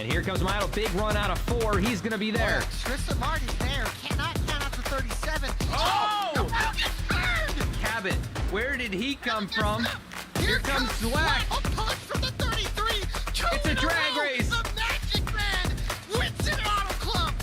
And here comes Milo, big run out of 4. He's going to be there. Tristan Martin's there. Cannot count out to 37. Oh! The round gets burned! Cabot, where did he come from? Here comes Zwack. A punch from the 33. It's a drag race. The Magic Man wins it Auto Club.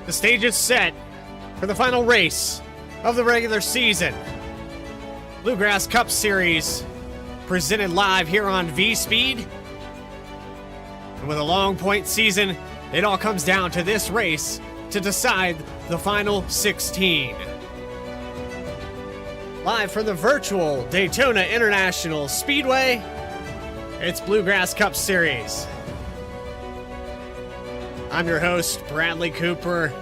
The stage is set for the final race of the regular season. Bluegrass Cup Series presented live here on V-Speed. And with a long point season, it all comes down to this race to decide the final 16. Live from the virtual Daytona International Speedway, it's Bluegrass Cup Series. I'm your host, Bradley Cooper.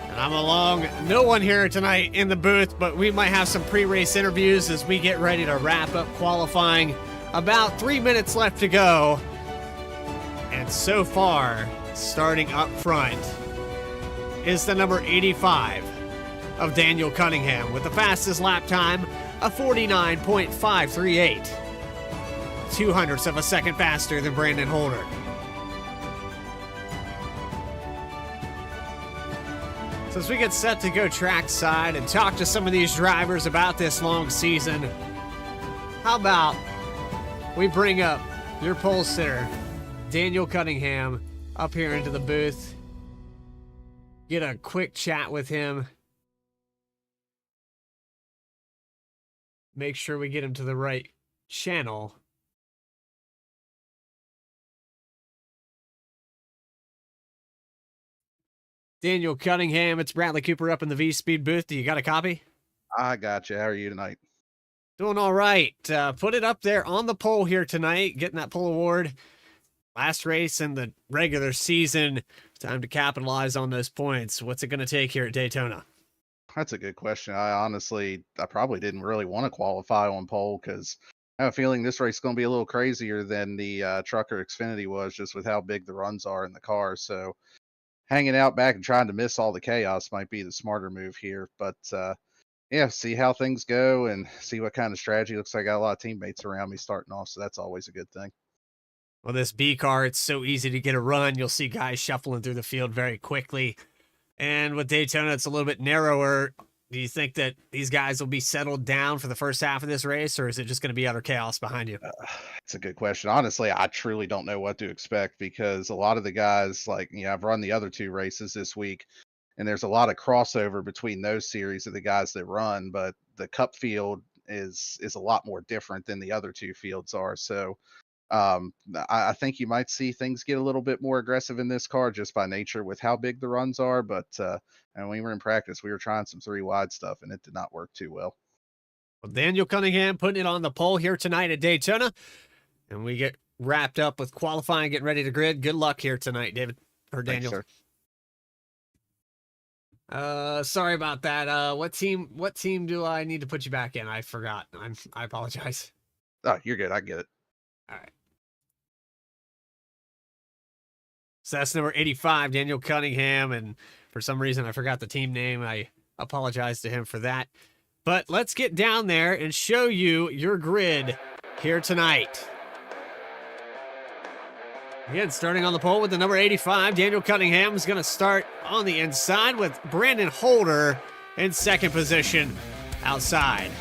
And I'm along. No one here tonight in the booth, but we might have some pre-race interviews as we get ready to wrap up qualifying. About 3 minutes left to go. And so far, starting up front, is the number 85 of Daniel Cunningham with the fastest lap time of 49.538. 0.02 of a second faster than Brandon Holder. So as we get set to go trackside and talk to some of these drivers about this long season, how about we bring up your pole sitter, Daniel Cunningham, up here into the booth, get a quick chat with him, make sure we get him to the right channel. Daniel Cunningham, it's Bradley Cooper up in the V-Speed booth. Do you got a copy? I got you. How are you tonight? Doing all right. Put it up there on the pole here tonight, getting that pole award. Last race in the regular season. Time to capitalize on those points. What's it going to take here at Daytona? That's a good question. I probably didn't really want to qualify on pole because I have a feeling this race is going to be a little crazier than the Trucker Xfinity was, just with how big the runs are in the car. So hanging out back and trying to miss all the chaos might be the smarter move here. But yeah, see how things go and see what kind of strategy. Looks like I got a lot of teammates around me starting off, so that's always a good thing. Well, this B car, it's so easy to get a run. You'll see guys shuffling through the field very quickly. And with Daytona, it's a little bit narrower. Do you think that these guys will be settled down for the first half of this race, or is it just going to be utter chaos behind you? It's a good question. Honestly, I truly don't know what to expect because a lot of the guys, I've run the other 2 races this week, and there's a lot of crossover between those series of the guys that run, but the Cup field is a lot more different than the other 2 fields are. So I think you might see things get a little bit more aggressive in this car just by nature with how big the runs are. But and when we were in practice, we were trying some 3 wide stuff, and it did not work too well. Well, Daniel Cunningham putting it on the pole here tonight at Daytona. And we get wrapped up with qualifying, getting ready to grid. Good luck here tonight, David, or Daniel. Thanks, sir. Sorry about that. What team do I need to put you back in? I forgot. I apologize. Oh, you're good. I get it. All right. So that's number 85, Daniel Cunningham, and for some reason I forgot the team name. I apologize to him for that. But let's get down there and show you your grid here tonight. Again, starting on the pole with the number 85, Daniel Cunningham is going to start on the inside with Brandon Holder in second position outside.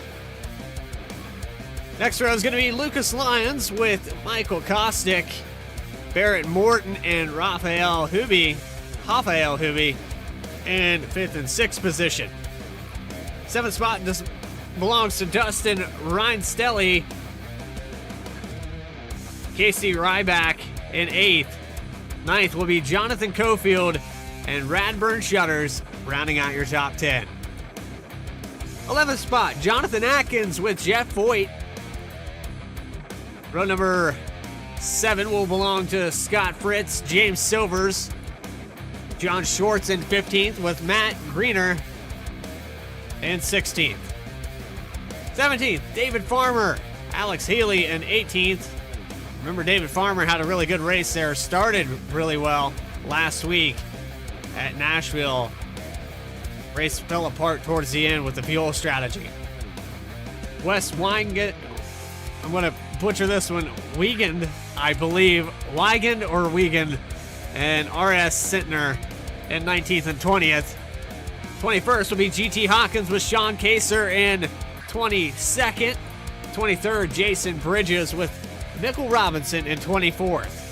Next row is going to be Lucas Lyons with Michael Kostick, Barrett Morton, and Rafael Huby in 5th and 6th position. 7th spot belongs to Dustin Reinstelli. Casey Ryback in 8th. 9th will be Jonathan Cofield and Radburn Shutters rounding out your top 10. 11th spot, Jonathan Atkins with Jeff Voigt. Row number 7 will belong to Scott Fritz, James Silvers, John Schwartz in 15th with Matt Greener in 16th. 17th, David Farmer, Alex Healy in 18th. Remember, David Farmer had a really good race there, started really well last week at Nashville. Race fell apart towards the end with the fuel strategy. Wes Weigand, I'm going to butcher this one, Wiegand, I believe, Weigand or Wiegand, and R.S. Sintner in 19th and 20th. 21st will be GT Hawkins with Sean Kaser in 22nd. 23rd, Jason Bridges with Nickel Robinson in 24th.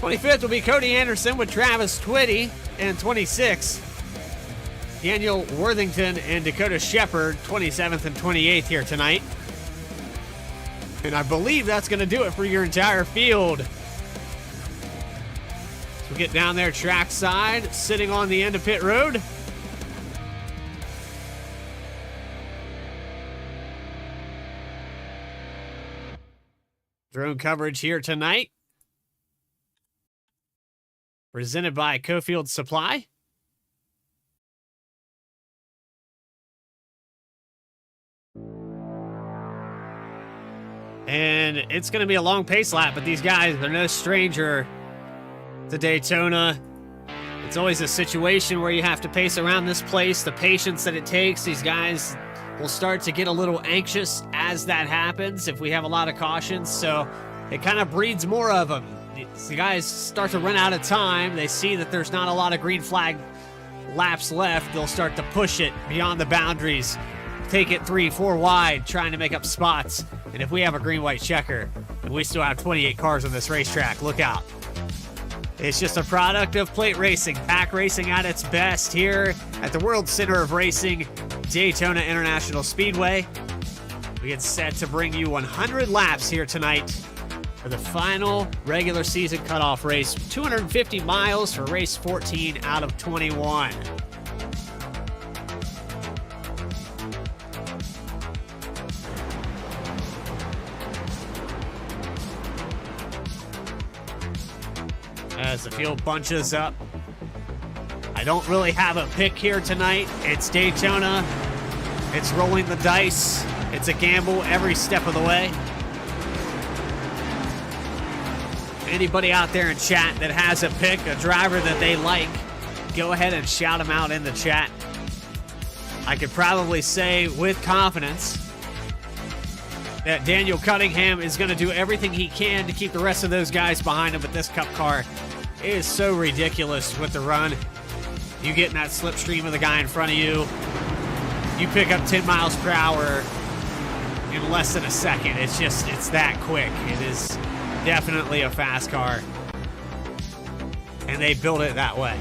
25th will be Cody Anderson with Travis Twitty in 26th. Daniel Worthington and Dakota Shepard, 27th and 28th here tonight. And I believe that's going to do it for your entire field. So we get down there trackside, sitting on the end of pit road. Drone coverage here tonight, presented by Cofield Supply. And it's going to be a long pace lap, but these guys are no stranger to Daytona. It's always a situation where you have to pace around this place, the patience that it takes. These guys will start to get a little anxious as that happens if we have a lot of cautions, so it kind of breeds more of them. The guys start to run out of time. They see that there's not a lot of green flag laps left. They'll start to push it beyond the boundaries, take it 3-4 wide, trying to make up spots. And if we have a green-white checker, and we still have 28 cars on this racetrack, look out. It's just a product of plate racing, pack racing at its best here at the World Center of Racing, Daytona International Speedway. We get set to bring you 100 laps here tonight for the final regular season cutoff race. 250 miles for race 14 out of 21. As the field bunches up. I don't really have a pick here tonight. It's Daytona. It's rolling the dice. It's a gamble every step of the way. Anybody out there in chat that has a pick, a driver that they like, go ahead and shout them out in the chat. I could probably say with confidence that Daniel Cunningham is going to do everything he can to keep the rest of those guys behind him, but this Cup car is so ridiculous with the run. You get in that slipstream of the guy in front of you, you pick up 10 miles per hour in less than a second. It's that quick. It is definitely a fast car, and they built it that way.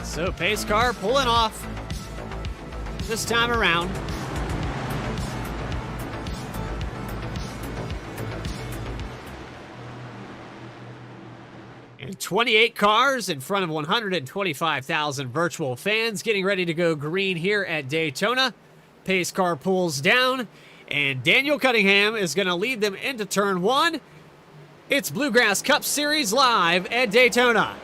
So pace car pulling off this time around. And 28 cars in front of 125,000 virtual fans getting ready to go green here at Daytona. Pace car pulls down, and Daniel Cunningham is going to lead them into turn 1. It's Bluegrass Cup Series live at Daytona.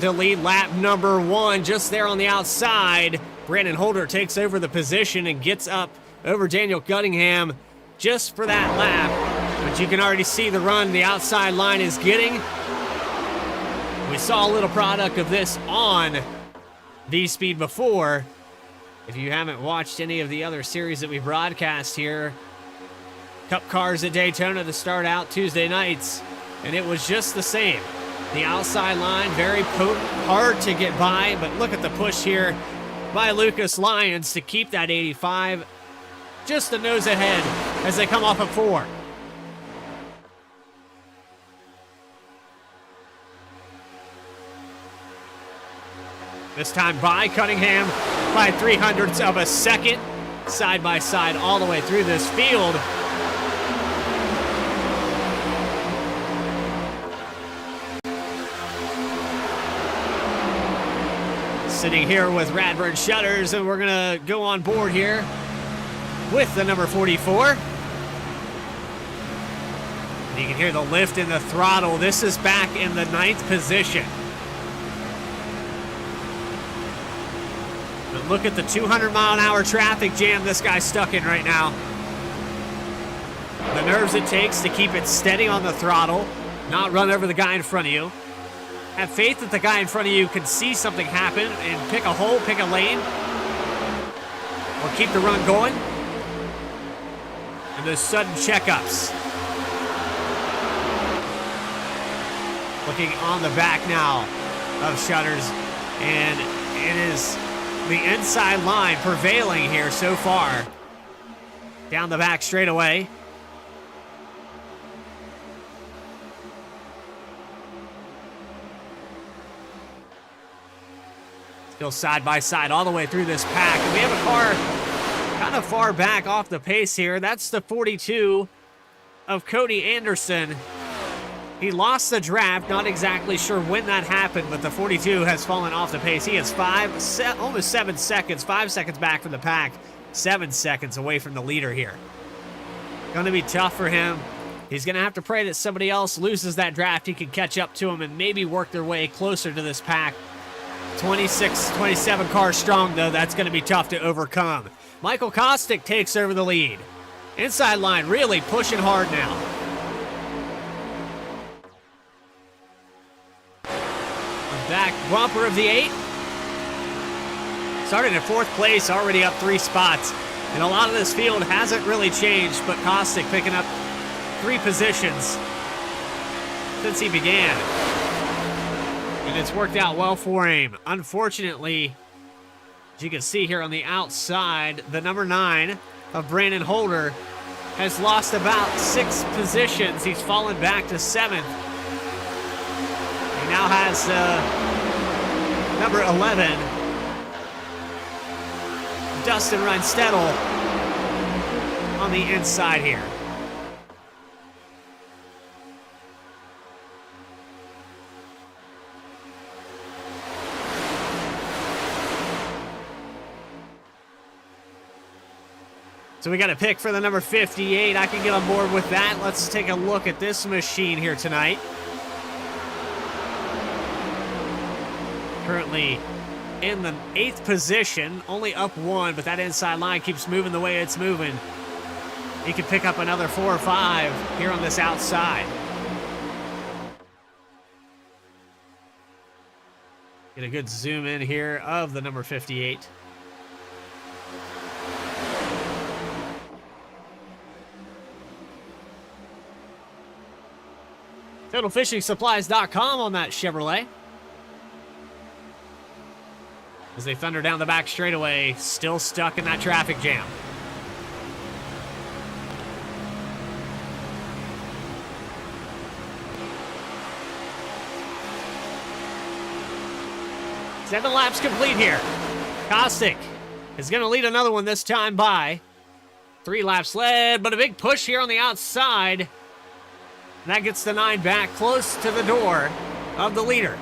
To lead lap number 1, just there on the outside. Brandon Holder takes over the position and gets up over Daniel Cunningham just for that lap. But you can already see the run the outside line is getting. We saw a little product of this on V-Speed before. If you haven't watched any of the other series that we broadcast here, Cup cars at Daytona to start out Tuesday nights, and it was just the same. The outside line, very potent, hard to get by, but look at the push here by Lucas Lyons to keep that 85 just a nose ahead as they come off of 4. This time by Cunningham by 300ths of a second, side by side all the way through this field. Sitting here with Radburn Shutters, and we're gonna go on board here with the number 44. And you can hear the lift in the throttle. This is back in the 9th position. But look at the 200-mile-an-hour traffic jam this guy's stuck in right now. The nerves it takes to keep it steady on the throttle, not run over the guy in front of you. Have faith that the guy in front of you can see something happen and pick a hole, pick a lane, or keep the run going. And those sudden checkups. Looking on the back now of Shutters, and it is the inside line prevailing here so far. Down the back straightaway. Still side by side all the way through this pack. And we have a car kind of far back off the pace here. That's the 42 of Cody Anderson. He lost the draft, not exactly sure when that happened, but the 42 has fallen off the pace. He is almost 7 seconds, 5 seconds back from the pack, 7 seconds away from the leader here. Going to be tough for him. He's going to have to pray that somebody else loses that draft. He can catch up to him and maybe work their way closer to this pack. 26, 27 cars strong, though. That's going to be tough to overcome. Michael Kostick takes over the lead. Inside line really pushing hard now. The back bumper of the 8. Started in 4th place, already up 3 spots. And a lot of this field hasn't really changed, but Kostick picking up 3 positions since he began. And it's worked out well for him. Unfortunately, as you can see here on the outside, the number 9 of Brandon Holder has lost about 6 positions. He's fallen back to 7th. He now has number 11, Dustin Runstedel, on the inside here. So we got a pick for the number 58. I can get on board with that. Let's take a look at this machine here tonight. Currently in the 8th position, only up 1, but that inside line keeps moving the way it's moving. He could pick up another 4 or 5 here on this outside. Get a good zoom in here of the number 58. TotalFishingSupplies.com on that Chevrolet. As they thunder down the back straightaway, still stuck in that traffic jam. Seven laps complete here. Kostick is going to lead another one this time by 3 laps led, but a big push here on the outside. And that gets the 9 back close to the door of the leader.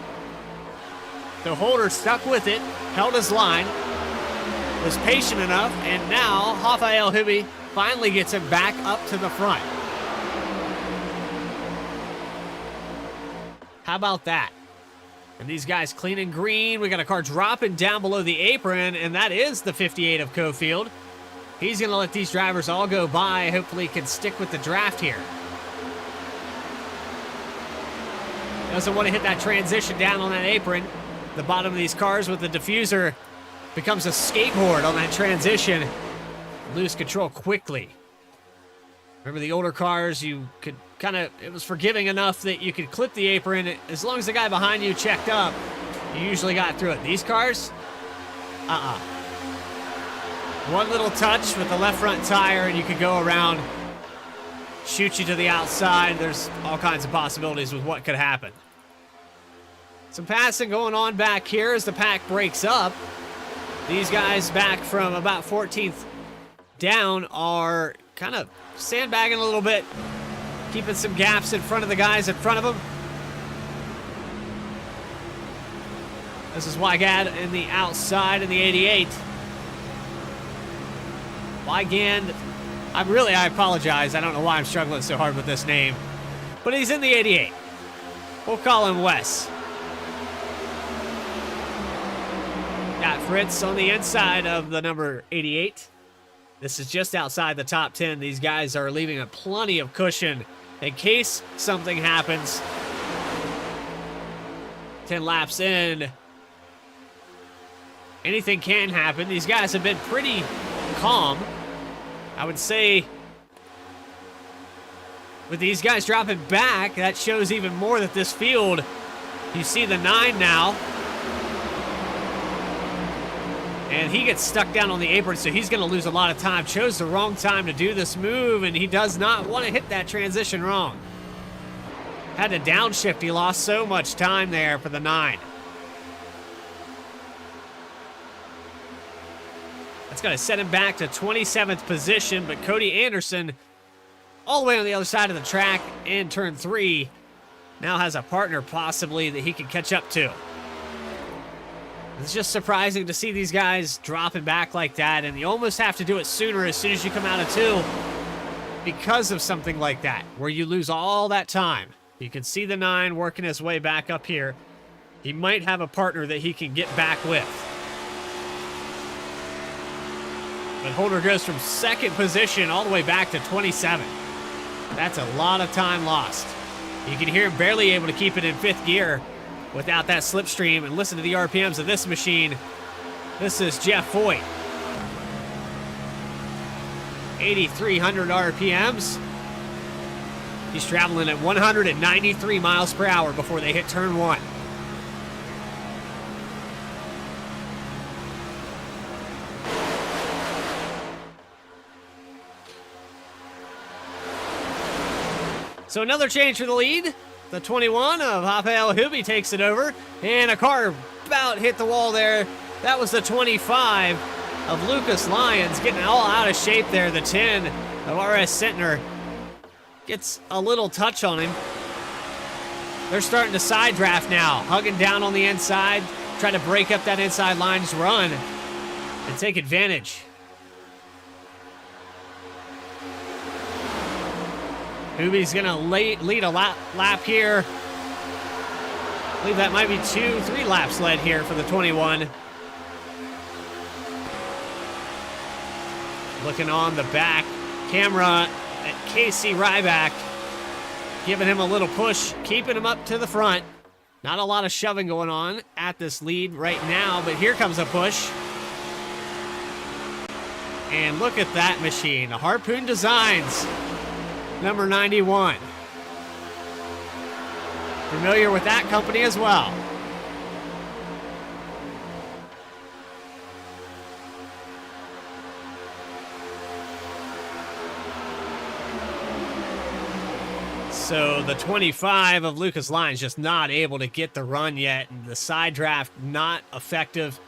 So Holder stuck with it, held his line, was patient enough, and now Rafael Hubie finally gets him back up to the front. How about that? And these guys clean and green. We got a car dropping down below the apron, and that is the 58 of Cofield. He's going to let these drivers all go by. Hopefully he can stick with the draft here. Doesn't want to hit that transition down on that apron. The bottom of these cars with the diffuser becomes a skateboard on that transition. Lose control quickly. Remember the older cars, you could kind of, it was forgiving enough that you could clip the apron. As long as the guy behind you checked up, you usually got through it. These cars, one little touch with the left front tire and you could go around, shoot you to the outside. There's all kinds of possibilities with what could happen. Some passing going on back here as the pack breaks up. These guys back from about 14th down are kind of sandbagging a little bit, keeping some gaps in front of the guys in front of them. This is Wygad in the outside in the 88. Wygand, I apologize. I don't know why I'm struggling so hard with this name. But he's in the 88. We'll call him Wes. Got Fritz on the inside of the number 88. This is just outside the top 10. These guys are leaving a plenty of cushion in case something happens. 10 laps in. Anything can happen. These guys have been pretty calm. I would say with these guys dropping back, that shows even more that this field, you see the 9 now. And he gets stuck down on the apron, so he's going to lose a lot of time. Chose the wrong time to do this move, and he does not want to hit that transition wrong. Had to downshift. He lost so much time there for the 9. That's going to set him back to 27th position, but Cody Anderson, all the way on the other side of the track in turn 3, now has a partner possibly that he can catch up to. It's just surprising to see these guys dropping back like that, and you almost have to do it sooner as soon as you come out of 2 because of something like that, where you lose all that time. You can see the 9 working his way back up here. He might have a partner that he can get back with. But Holder goes from 2nd position all the way back to 27. That's a lot of time lost. You can hear him barely able to keep it in 5th gear without that slipstream, and listen to the RPMs of this machine. This is Jeff Foyt. 8,300 RPMs. He's traveling at 193 miles per hour before they hit turn 1. So another change for the lead. The 21 of Rafael Hubi takes it over, and a car about hit the wall there. That was the 25 of Lucas Lyons getting all out of shape there. The 10 of RS Sentner gets a little touch on him. They're starting to side draft now, hugging down on the inside, trying to break up that inside line's run and take advantage. Hubi's going to lead a lap here. I believe that might be 2-3 laps led here for the 21. Looking on the back camera at Casey Ryback, giving him a little push, keeping him up to the front. Not a lot of shoving going on at this lead right now, but here comes a push. And look at that machine, a Harpoon Designs. Number 91. Familiar with that company as well. So the 25 of Lucas Lyons just not able to get the run yet, and the side draft not effective.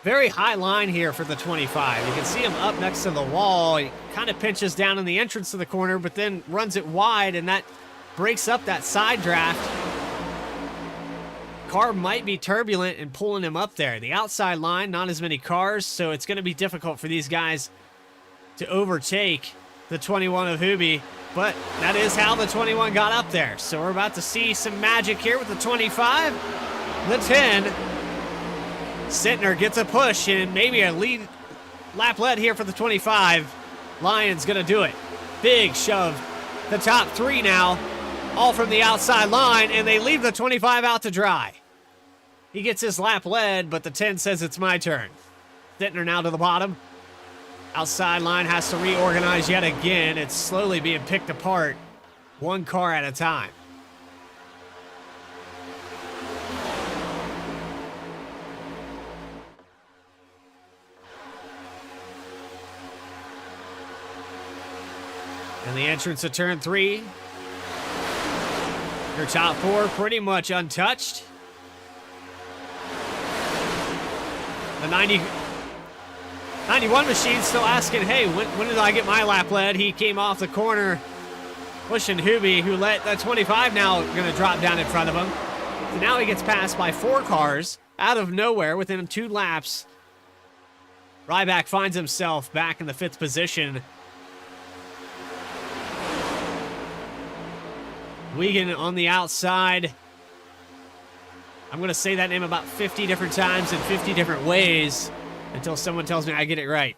Very high line here for the 25. You can see him up next to the wall. He kind of pinches down in the entrance to the corner, but then runs it wide, and that breaks up that side draft. Car might be turbulent and pulling him up there. The outside line, not as many cars, so it's going to be difficult for these guys to overtake the 21 of Hubi, but that is how the 21 got up there. So we're about to see some magic here with the 25. The 10. Sentner gets a push and maybe a lead lap lead here for the 25. Lyons gonna do it. Big shove. The top 3 now. all from the outside line, and they leave the 25 out to dry. He gets his lap led, but the 10 says it's my turn. Sittner now to the bottom. Outside line has to reorganize yet again. It's slowly being picked apart, one car at a time. And the entrance to turn 3. Your top 4 pretty much untouched. The 91 machine still asking, hey, when did I get my lap led? He came off the corner, pushing Hubie, who let that 25 now going to drop down in front of him. So now he gets passed by 4 cars out of nowhere within 2 laps. Ryback finds himself back in the 5th position. Wiegand on the outside. I'm going to say that name about 50 different times in 50 different ways until someone tells me I get it right.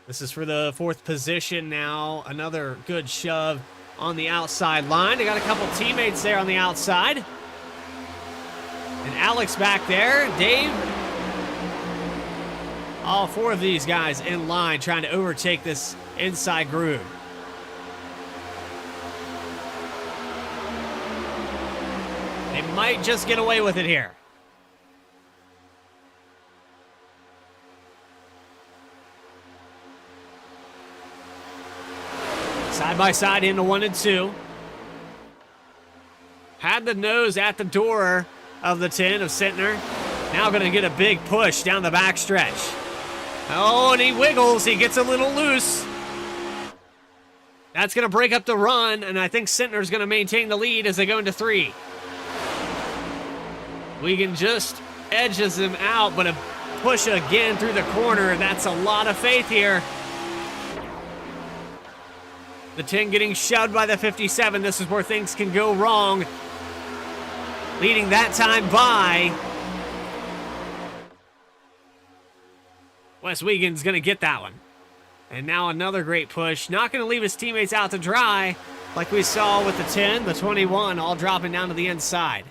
This is for the 4th position now. Another good shove on the outside line. They got a couple teammates there on the outside. And Alex back there. Dave. All 4 of these guys in line trying to overtake this inside groove. They might just get away with it here. Side by side into 1 and 2. Had the nose at the door of the 10 of Sittner. Now going to get a big push down the back stretch. Oh, and he wiggles. He gets a little loose. That's going to break up the run, and I think Sittner's going to maintain the lead as they go into 3. Wiegand just edges him out, but a push again through the corner. That's a lot of faith here. The 10 getting shoved by the 57. This is where things can go wrong. Leading that time by. Wes Wiegand's going to get that one. And now another great push. Not going to leave his teammates out to dry like we saw with the 10, the 21, all dropping down to the inside.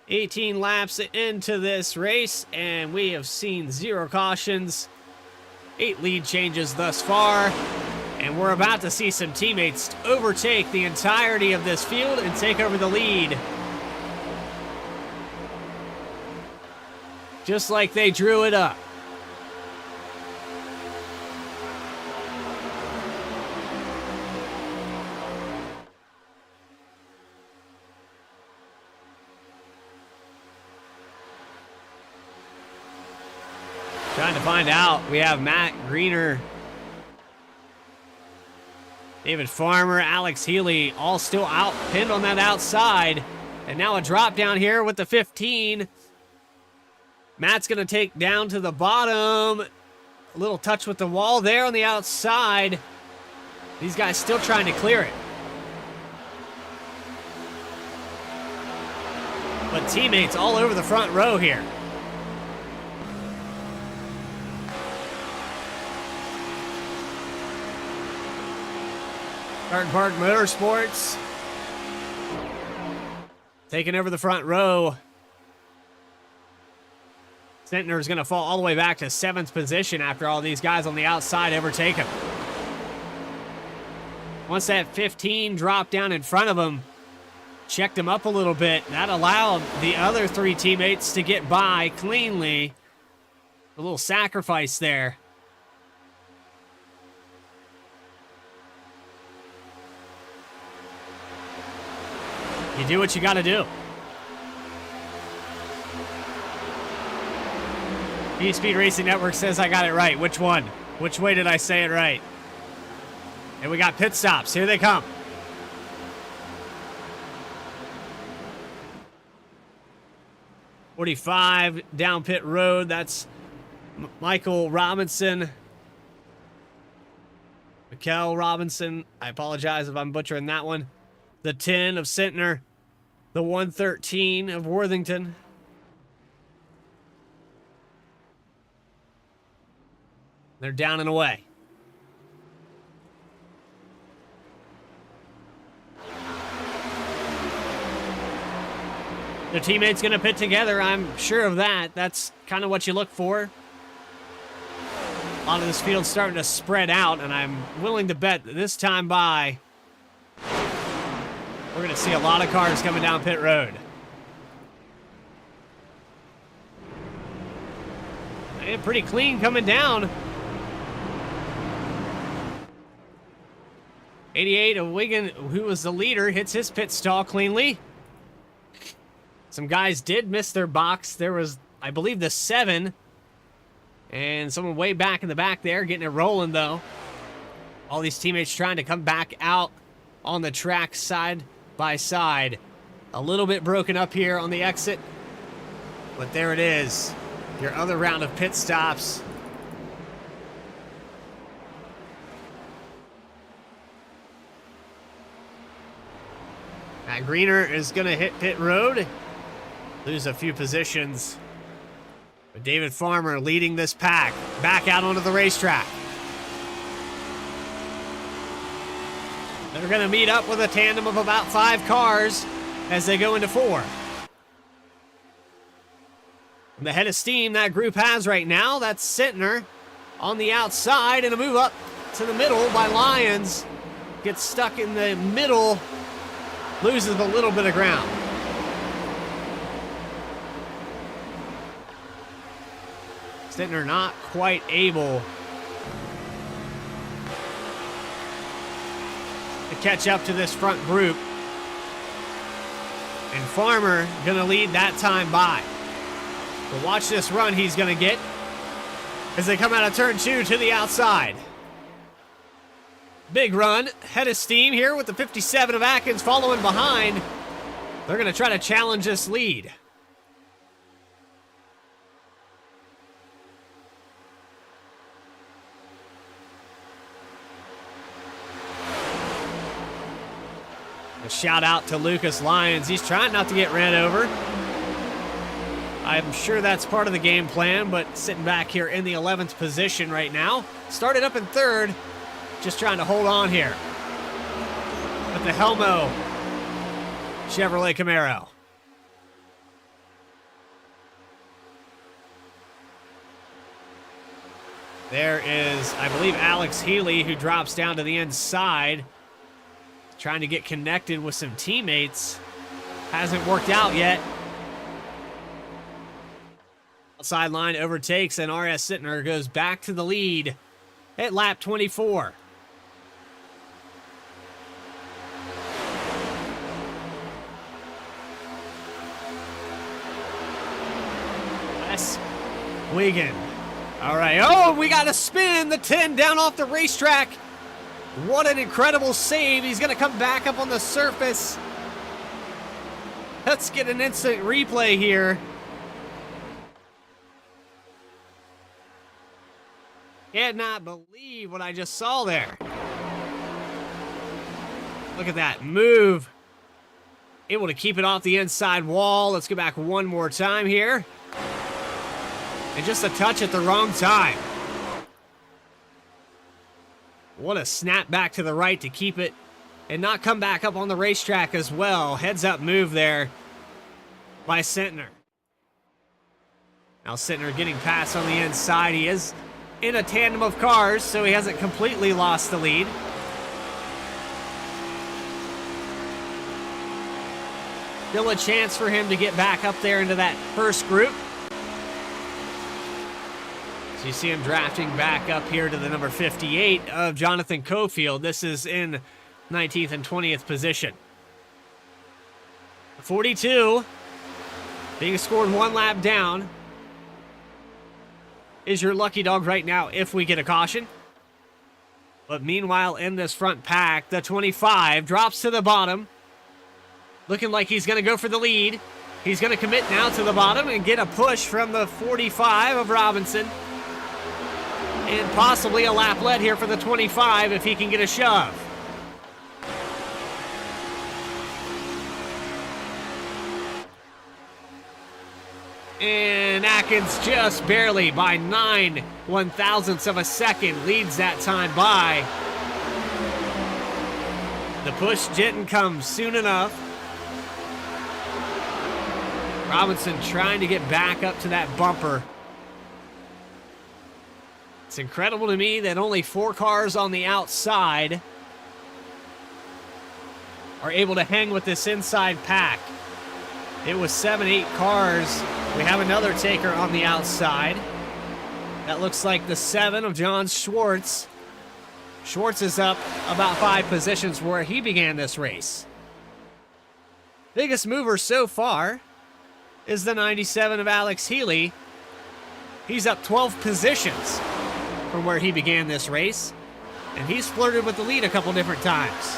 $18 laps into this race, and we have seen 0 cautions, 8 lead changes thus far, and we're about to see some teammates overtake the entirety of this field and take over the lead. Just like they drew it up. Trying to find out. We have Matt Greener, David Farmer, Alex Healy, all still out pinned on that outside. And now a drop down here with the 15. Matt's going to take down to the bottom. A little touch with the wall there on the outside. These guys still trying to clear it. But teammates all over the front row here. Garden Park Motorsports taking over the front row. Sittner is going to fall all the way back to 7th position after all these guys on the outside overtake him. Once that 15 dropped down in front of him, checked him up a little bit, that allowed the other 3 teammates to get by cleanly. A little sacrifice there. You do what you got to do. Speed Racing Network says I got it right. Which one? Which way did I say it right? And we got pit stops. Here they come. .45 down pit road. That's Michael Robinson. Mikel Robinson. I apologize if I'm butchering that one. The 10 of Sittner. The 113 of Worthington. They're down and away. Their teammates going to pit together, I'm sure of that. That's kind of what you look for. A lot of this field's starting to spread out, and I'm willing to bet that this time by, we're going to see a lot of cars coming down pit road. And pretty clean coming down. 88 of Wigan, who was the leader, hits his pit stall cleanly. Some guys did miss their box. There was, I believe, the 7. And someone way back in the back there getting it rolling, though. All these teammates trying to come back out on the track side by side. A little bit broken up here on the exit. But there it is. Your other round of pit stops. Matt Greener is going to hit pit road. Lose a few positions. But David Farmer leading this pack back out onto the racetrack. They're going to meet up with a tandem of about 5 cars as they go into 4. And the head of steam that group has right now, that's Sitner on the outside, and a move up to the middle by Lyons. Gets stuck in the middle, loses a little bit of ground. Sitner not quite able to catch up to this front group. And Farmer gonna lead that time by. But watch this run he's gonna get as they come out of turn 2 to the outside. Big run, head of steam here with the 57 of Atkins following behind. They're gonna try to challenge this lead. A shout out to Lucas Lyons. He's trying not to get ran over. I'm sure that's part of the game plan, but sitting back here in the 11th position right now. Started up in 3rd, just trying to hold on here. With the Helmo Chevrolet Camaro. There is, I believe, Alex Healy, who drops down to the inside. Trying to get connected with some teammates. Hasn't worked out yet. Outside line overtakes, and R.S. Sitner goes back to the lead at lap 24. Wes Wigan. All right. Oh, we got a spin. The 10 down off the racetrack. What an incredible save. He's going to come back up on the surface. Let's get an instant replay here. Cannot believe what I just saw there. Look at that move. Able to keep it off the inside wall. Let's go back one more time here. And just a touch at the wrong time. What a snap back to the right to keep it and not come back up on the racetrack as well. Heads up move there by Sitner. Now Sitner getting past on the inside. He is in a tandem of cars, so he hasn't completely lost the lead. Still a chance for him to get back up there into that first group. You see him drafting back up here to the number 58 of Jonathan Cofield. This is in 19th and 20th position. 42 being scored 1 lap down is your lucky dog right now if we get a caution. But meanwhile, in this front pack, the 25 drops to the bottom. Looking like he's going to go for the lead. He's going to commit now to the bottom and get a push from the 45 of Robinson. And possibly a lap lead here for the 25 if he can get a shove. And Atkins just barely by 9/1000ths of a second leads that time by. The push didn't come soon enough. Robinson trying to get back up to that bumper. It's incredible to me that only 4 cars on the outside are able to hang with this inside pack. It was 7-8 cars. We have another taker on the outside. That looks like the 7 of John Schwartz. Schwartz is up about 5 positions where he began this race. Biggest mover so far is the 97 of Alex Healy. He's up 12 positions from where he began this race, and he's flirted with the lead a couple different times.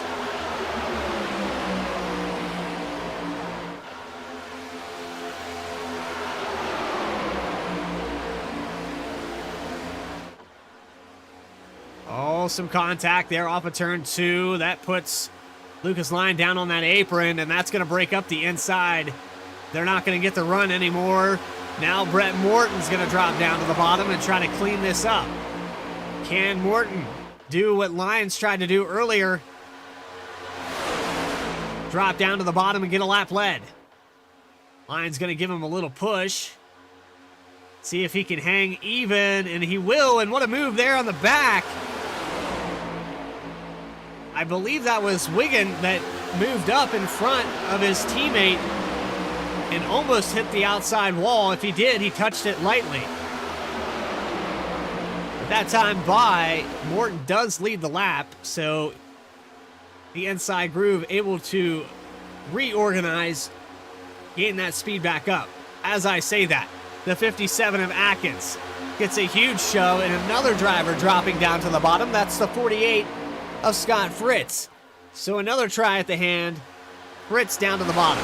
Oh, some contact there off of turn 2. That puts Lucas Lyon down on that apron, and that's going to break up the inside. They're not going to get the run anymore. Now Brett Morton's going to drop down to the bottom and try to clean this up. Can Morton do what Lyons tried to do earlier? Drop down to the bottom and get a lap led. Lyons going to give him a little push. See if he can hang even, and he will, and what a move there on the back. I believe that was Wiggin that moved up in front of his teammate and almost hit the outside wall. If he did, he touched it lightly. At that time by, Morton does lead the lap, so the inside groove able to reorganize, gain that speed back up. As I say that, the 57 of Atkins gets a huge show, and another driver dropping down to the bottom. That's the 48 of Scott Fritz. So another try at the hand. Fritz down to the bottom.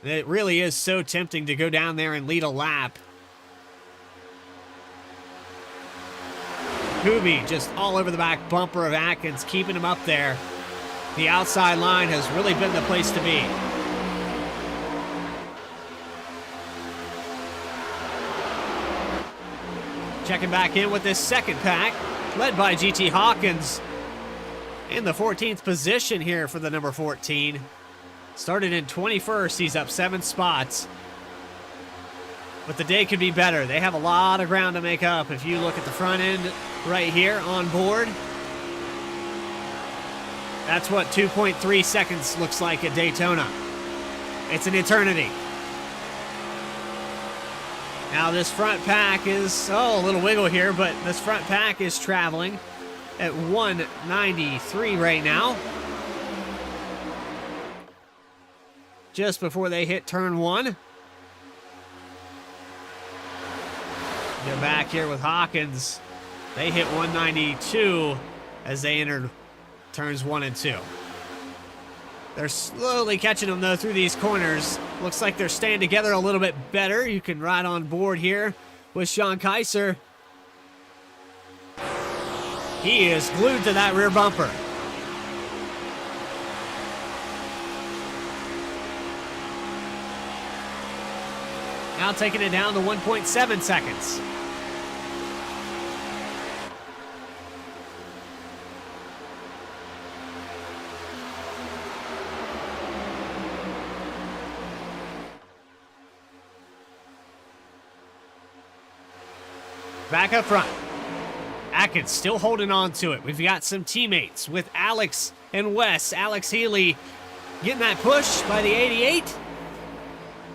It really is so tempting to go down there and lead a lap. Kubi just all over the back bumper of Atkins, keeping him up there. The outside line has really been the place to be. Checking back in with this second pack, led by GT Hawkins in the 14th position here for the number 14. Started in 21st, he's up 7 spots. But the day could be better. They have a lot of ground to make up. If you look at the front end right here on board, that's what 2.3 seconds looks like at Daytona. It's an eternity. Now this front pack is, a little wiggle here, but this front pack is traveling at 193 right now. Just before they hit turn 1. They're back here with Hawkins. They hit 192 as they entered turns 1 and 2. They're slowly catching them, though, through these corners. Looks like they're staying together a little bit better. You can ride on board here with Sean Kaiser. He is glued to that rear bumper. Now taking it down to 1.7 seconds. Back up front. Atkins still holding on to it. We've got some teammates with Alex and Wes. Alex Healy getting that push by the 88.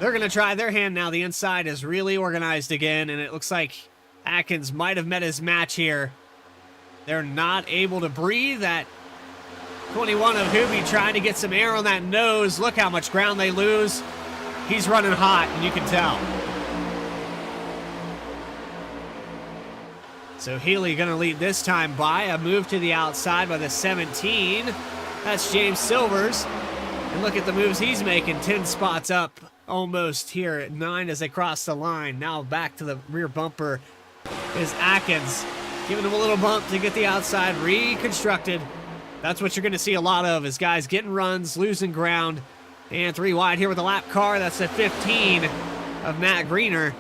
They're going to try their hand now. The inside is really organized again, and it looks like Atkins might have met his match here. They're not able to breathe. That 21 of Hoobie trying to get some air on that nose. Look how much ground they lose. He's running hot, and you can tell. So Healy going to lead this time by a move to the outside by the 17. That's James Silvers. And look at the moves he's making. 10 spots up almost here at 9 as they cross the line. Now back to the rear bumper is Atkins. Giving him a little bump to get the outside reconstructed. That's what you're going to see a lot of, is guys getting runs, losing ground, And 3 wide here with the lap car. That's the 15 of Matt Greener.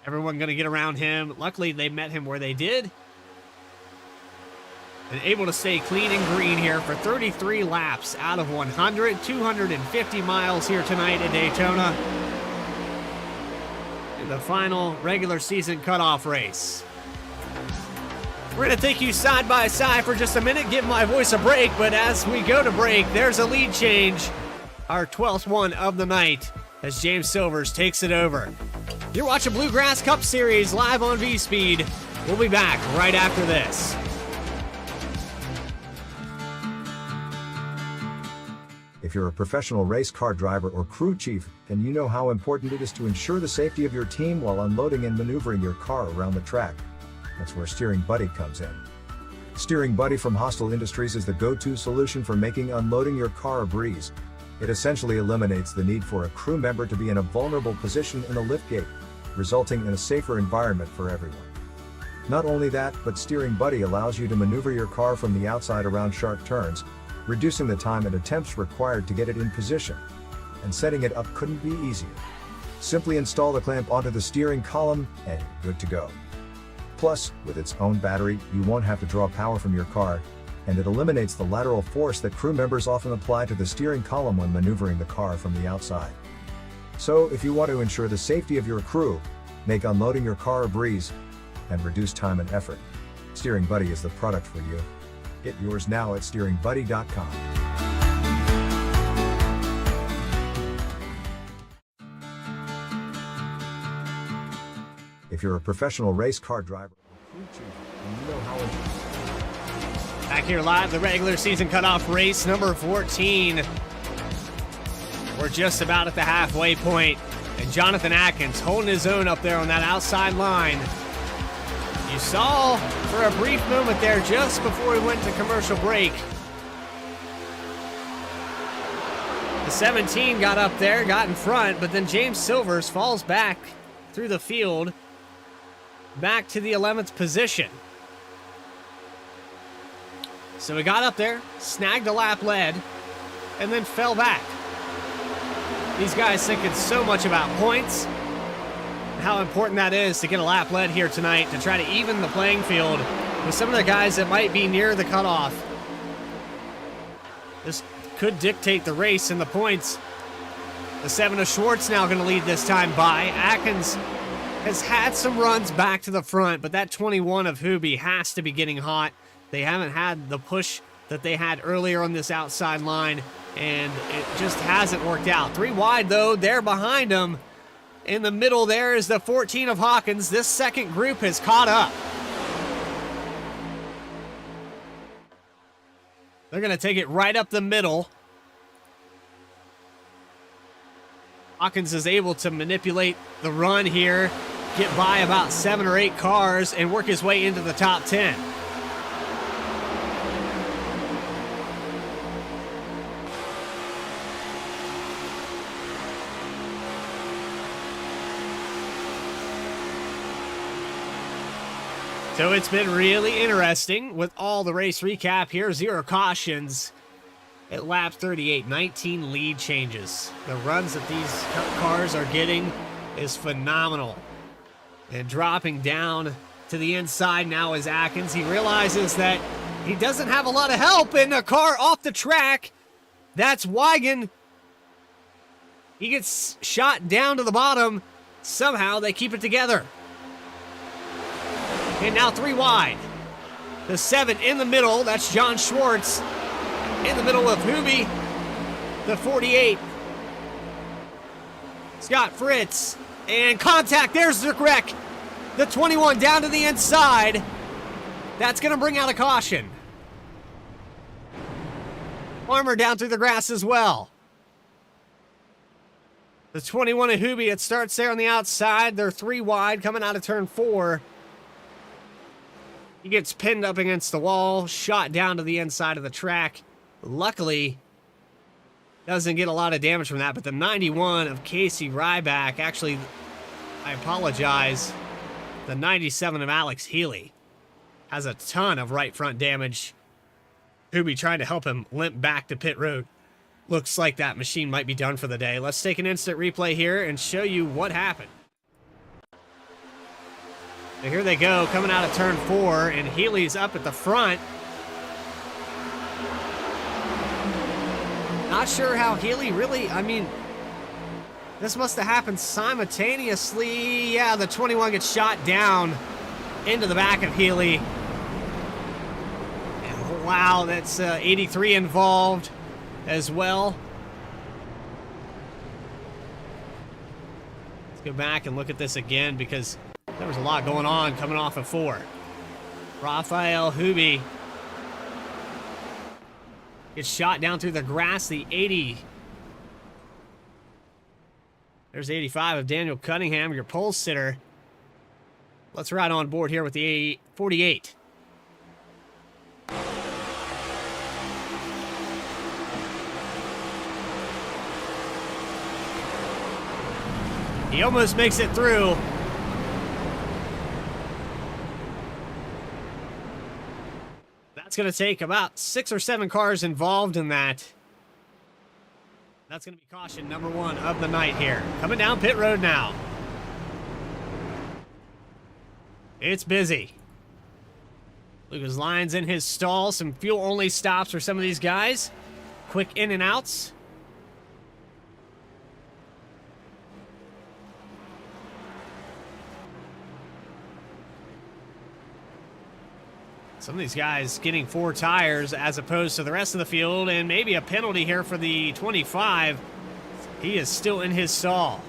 Everyone going to get around him. Luckily, they met him where they did. And able to stay clean and green here for 33 laps out of 100. 250 miles here tonight at Daytona. In the final regular season cutoff race. We're going to take you side by side for just a minute, give my voice a break, but as we go to break, there's a lead change. Our 12th one of the night as James Silvers takes it over. You're watching Bluegrass Cup Series live on V-Speed. We'll be back right after this. If you're a professional race car driver or crew chief, then you know how important it is to ensure the safety of your team while unloading and maneuvering your car around the track. That's where Steering Buddy comes in. Steering Buddy from Hostile Industries is the go-to solution for making unloading your car a breeze. It essentially eliminates the need for a crew member to be in a vulnerable position in the liftgate, resulting in a safer environment for everyone. Not only that, but Steering Buddy allows you to maneuver your car from the outside around sharp turns, reducing the time and attempts required to get it in position. And setting it up couldn't be easier. Simply install the clamp onto the steering column and you're good to go. Plus, with its own battery, you won't have to draw power from your car, and it eliminates the lateral force that crew members often apply to the steering column when maneuvering the car from the outside. So, if you want to ensure the safety of your crew, make unloading your car a breeze, and reduce time and effort, Steering Buddy is the product for you. Get yours now at steeringbuddy.com. If you're a professional race car driver, you know how it. Back here live, the regular season cutoff race number 14. We're just about at the halfway point, and Jonathan Atkins holding his own up there on that outside line. You saw for a brief moment there just before we went to commercial break. The 17 got up there, got in front, but then James Silvers falls back through the field, back to the 11th position. So he got up there, snagged a lap lead, and then fell back. These guys thinking so much about points, how important that is to get a lap lead here tonight to try to even the playing field with some of the guys that might be near the cutoff. This could dictate the race and the points. The 7 of Schwartz now going to lead this time by. Atkins has had some runs back to the front, but that 21 of Hooby has to be getting hot. They haven't had the push that they had earlier on this outside line, and it just hasn't worked out. 3 wide, though. They're behind them. In the middle there is the 14 of Hawkins. This second group has caught up. They're going to take it right up the middle. Hawkins is able to manipulate the run here, get by about 7 or 8 cars, and work his way into the top 10. So it's been really interesting with all the race recap here. 0 cautions at lap 38. 19 lead changes. The runs that these cars are getting is phenomenal. And dropping down to the inside now is Atkins. He realizes that he doesn't have a lot of help in a car off the track. That's Wigan. He gets shot down to the bottom. Somehow they keep it together. And now 3 wide. The 7 in the middle, that's John Schwartz. In the middle of Hooby, the 48. Scott Fritz. And contact, there's the wreck. The 21 down to the inside. That's going to bring out a caution. Farmer down through the grass as well. The 21 of Hooby, it starts there on the outside. They're 3 wide coming out of turn 4. He gets pinned up against the wall, shot down to the inside of the track. Luckily, doesn't get a lot of damage from that, but the 91 of Casey Ryback, actually, I apologize, the 97 of Alex Healy has a ton of right front damage. Hoobie trying to help him limp back to pit road. Looks like that machine might be done for the day. Let's take an instant replay here and show you what happened. So here they go, coming out of turn 4, and Healy's up at the front. Not sure how Healy really, I mean, this must have happened simultaneously. Yeah, the 21 gets shot down into the back of Healy. And wow, that's 83 involved as well. Let's go back and look at this again because there was a lot going on coming off of 4. Raphael Hoobie gets shot down through the grass, the 80. There's 85 of Daniel Cunningham, your pole sitter. Let's ride on board here with the 48. He almost makes it through. That's going to take about 6 or 7 cars involved in that. That's going to be caution number 1 of the night here. Coming down pit road now. It's busy. Lucas Lyons in his stall. Some fuel-only stops for some of these guys. Quick in and outs. Some of these guys getting 4 tires as opposed to the rest of the field, and maybe a penalty here for the 25. He is still in his stall.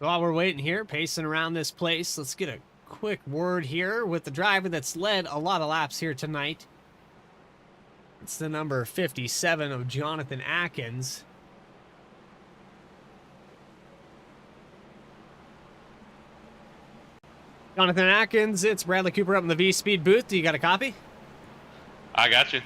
So while we're waiting here, pacing around this place, let's get a quick word here with the driver that's led a lot of laps here tonight. It's the number 57 of Jonathan Atkins. Jonathan Atkins, it's Bradley Cooper up in the V-Speed booth. Do you got a copy? I got you.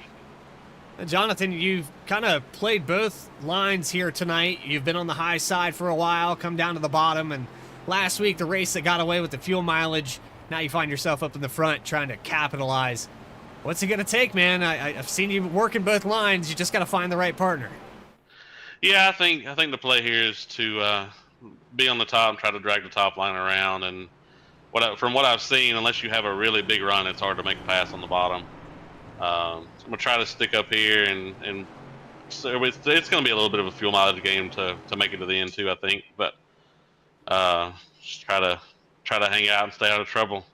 Jonathan, you've kind of played both lines here tonight. You've been on the high side for a while, come down to the bottom, and last week the race that got away with the fuel mileage, now you find yourself up in the front trying to capitalize. What's it going to take, man? I've seen you working both lines. You just got to find the right partner. Yeah, I think the play here is to be on the top and try to drag the top line around. And from what I've seen, unless you have a really big run, it's hard to make a pass on the bottom. So I'm gonna try to stick up here, and so it's gonna be a little bit of a fuel mileage game to make it to the end too, I think. But just try to hang out and stay out of trouble.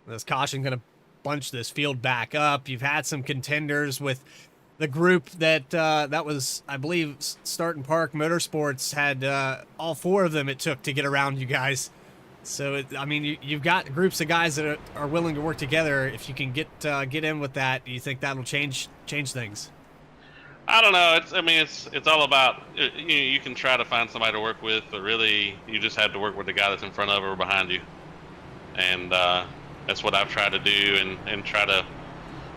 This caution gonna bunch this field back up. You've had some contenders with the group that was, I believe, Start and Park Motorsports had all 4 of them it took to get around you guys. So, I mean, you've got groups of guys that are willing to work together. If you can get in with that, you think that'll change things? I don't know. It's all about you can try to find somebody to work with, but really you just have to work with the guy that's in front of or behind you. And that's what I've tried to do, and try to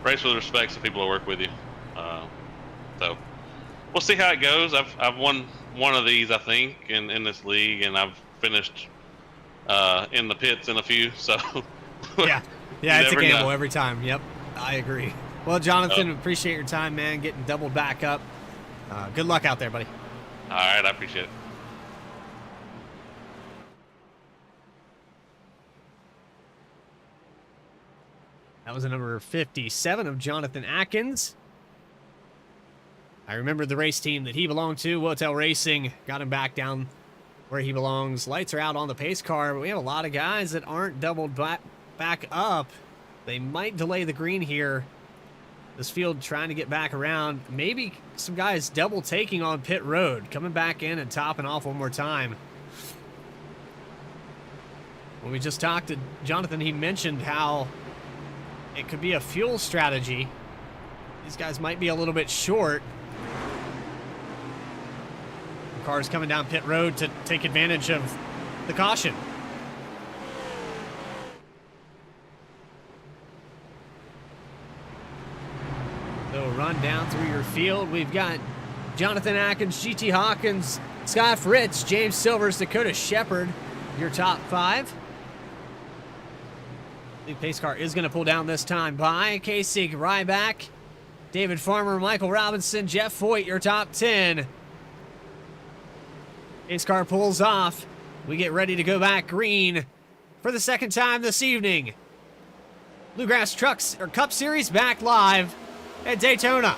race with respect to people who work with you. So we'll see how it goes. I've won one of these, I think, in this league, and I've finished in the pits in a few, so yeah, it's a gamble know. Every time. Yep, I agree. Well, Jonathan, appreciate your time, man, getting doubled back up. Good luck out there, buddy. All right, I appreciate it. That was the number 57 of Jonathan Atkins. I remember the race team that he belonged to, Wotel Racing, got him back down where he belongs. Lights are out on the pace car, but we have a lot of guys that aren't doubled back up. They might delay the green here. This field trying to get back around. Maybe some guys double taking on pit road, coming back in and topping off one more time. When we just talked to Jonathan, he mentioned how it could be a fuel strategy. These guys might be a little bit short. The car's coming down pit road to take advantage of the caution. So run down through your field. We've got Jonathan Atkins, GT Hawkins, Scott Fritz, James Silvers, Dakota Shepard, your top 5. The pace car is going to pull down this time by Kasich, Ryback, David Farmer, Michael Robinson, Jeff Foyt, your top 10. Pace car pulls off. We get ready to go back green for the second time this evening. Bluegrass Trucks or Cup Series back live at Daytona.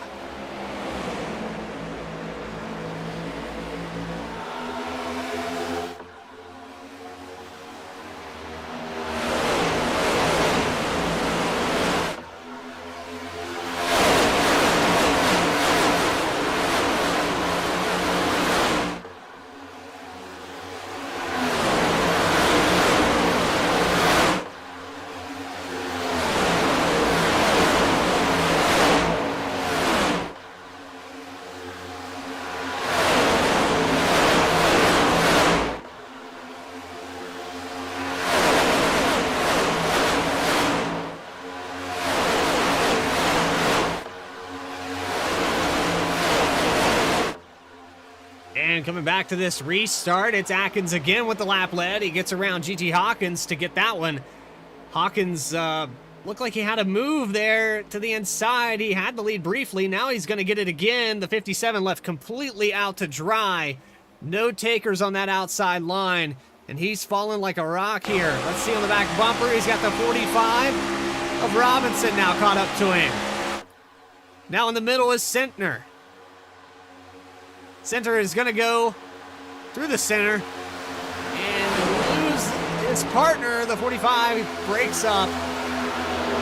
And coming back to this restart, it's Atkins again with the lap lead. He gets around GT Hawkins to get that one. Hawkins looked like he had a move there to the inside. He had the lead briefly. Now he's going to get it again. The 57 left completely out to dry. No takers on that outside line. And he's falling like a rock here. Let's see on the back bumper. He's got the 45 of Robinson now caught up to him. Now in the middle is Sentner. Center is going to go through the center and lose his partner. The 45 breaks up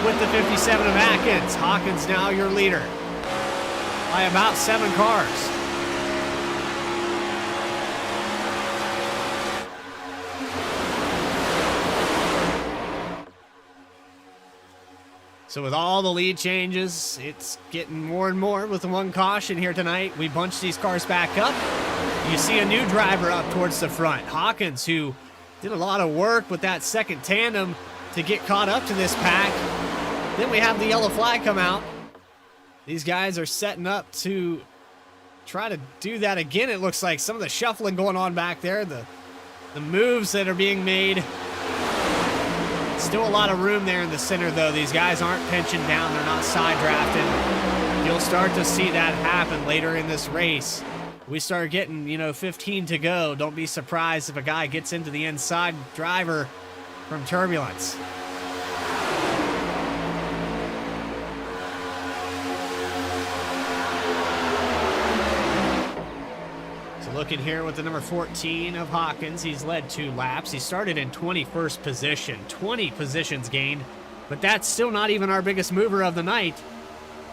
with the 57 of Atkins. Hawkins now your leader by about 7 cars. So with all the lead changes, it's getting more and more with the one caution here tonight. We bunch these cars back up. You see a new driver up towards the front. Hawkins, who did a lot of work with that second tandem to get caught up to this pack. Then we have the yellow flag come out. These guys are setting up to try to do that again. It looks like some of the shuffling going on back there. The moves that are being made. Still a lot of room there in the center, though. These guys aren't pinching down. They're not side drafting. You'll start to see that happen later in this race. We start getting, 15 to go. Don't be surprised if a guy gets into the inside driver from turbulence. Looking here with the number 14 of Hawkins, he's led 2 laps. He started in 21st position, 20 positions gained, but that's still not even our biggest mover of the night.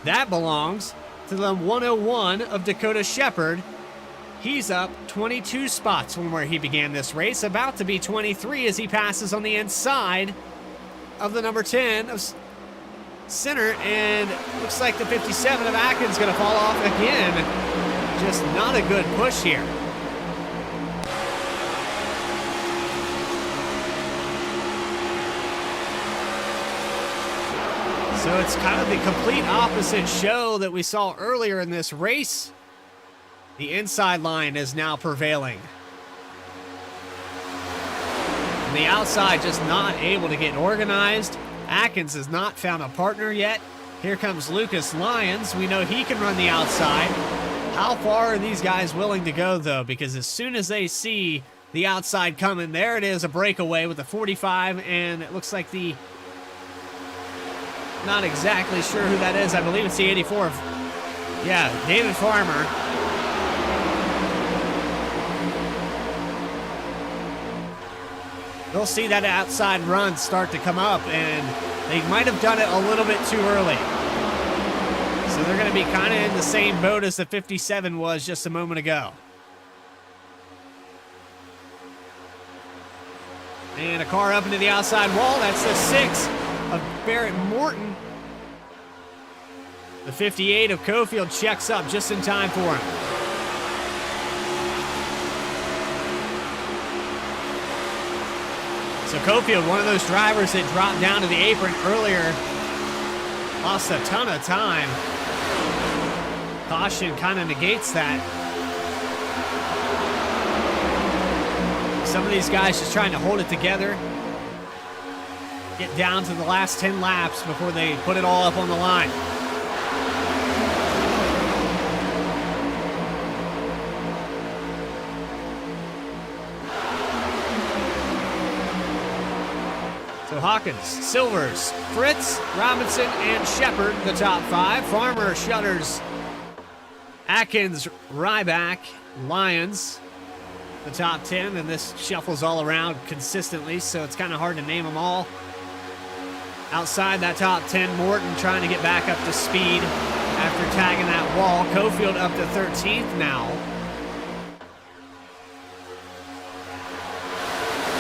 That belongs to the 101 of Dakota Shepard. He's up 22 spots from where he began this race, about to be 23 as he passes on the inside of the number 10 of Center, and looks like the 57 of Atkins going to fall off again. Just not a good push here. So it's kind of the complete opposite show that we saw earlier in this race. The inside line is now prevailing. And the outside just not able to get organized. Atkins has not found a partner yet. Here comes Lucas Lyons. We know he can run the outside. How far are these guys willing to go, though? Because as soon as they see the outside coming, there it is, a breakaway with the 45, and it looks like the... Not exactly sure who that is. I believe it's the 84 of... Yeah, David Farmer. They'll see that outside run start to come up, and they might have done it a little bit too early. So they're going to be kind of in the same boat as the 57 was just a moment ago. And a car up into the outside wall. That's the 6 of Barrett Morton. The 58 of Cofield checks up just in time for him. So Cofield, one of those drivers that dropped down to the apron earlier, lost a ton of time. Caution kind of negates that. Some of these guys just trying to hold it together, get down to the last 10 laps before they put it all up on the line. So Hawkins, Silvers, Fritz, Robinson, and Shepard, the top 5. Farmer, Shutters, Atkins, Ryback, Lyons, the top 10. And this shuffles all around consistently, so it's kind of hard to name them all. Outside that top 10, Morton trying to get back up to speed after tagging that wall. Cofield up to 13th now.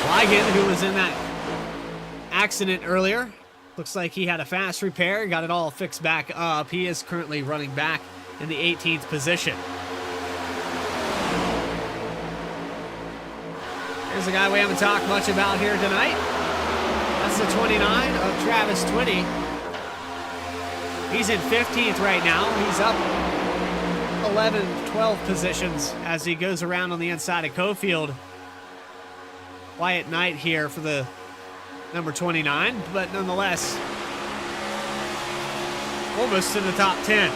Ligon, who was in that accident earlier, looks like he had a fast repair, got it all fixed back up. He is currently running back in the 18th position. Here's a guy we haven't talked much about here tonight. That's the 29 of Travis Twitty. He's in 15th right now. He's up 11, 12 positions as he goes around on the inside of Cofield. Quiet night here for the number 29, but nonetheless, almost in the top 10.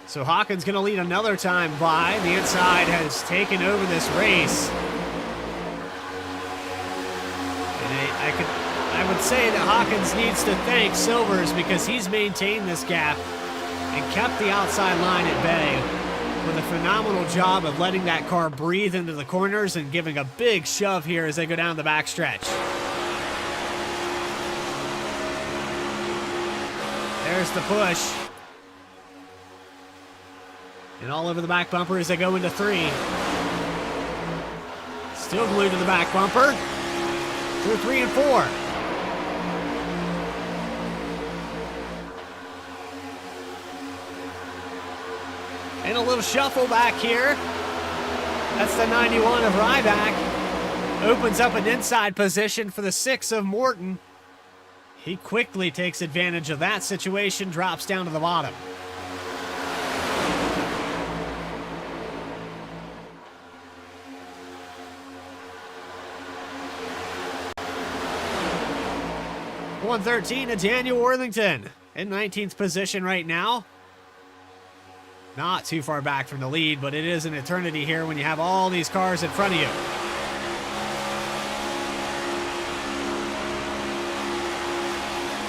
So Hawkins going to lead another time by. The inside has taken over this race. I would say that Hawkins needs to thank Silvers because he's maintained this gap and kept the outside line at bay with a phenomenal job of letting that car breathe into the corners and giving a big shove here as they go down the backstretch. There's the push. And all over the back bumper as they go into 3. Still glued to the back bumper. Through 3 and 4. And a little shuffle back here. That's the 91 of Ryback. Opens up an inside position for the 6 of Morton. He quickly takes advantage of that situation, drops down to the bottom. .113 of Daniel Worthington in 19th position right now. Not too far back from the lead, but it is an eternity here when you have all these cars in front of you.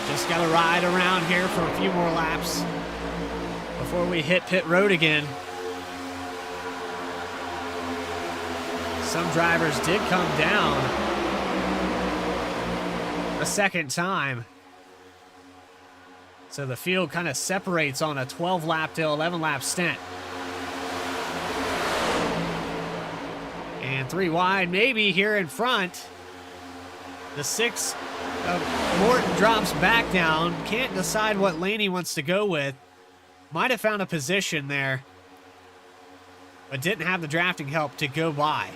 Just got to ride around here for a few more laps before we hit pit road again. Some drivers did come down a second time. So the field kind of separates on a 12-lap to 11-lap stint. And 3 wide, maybe here in front. The 6 of Morton drops back down. Can't decide what lane he wants to go with. Might have found a position there, but didn't have the drafting help to go by.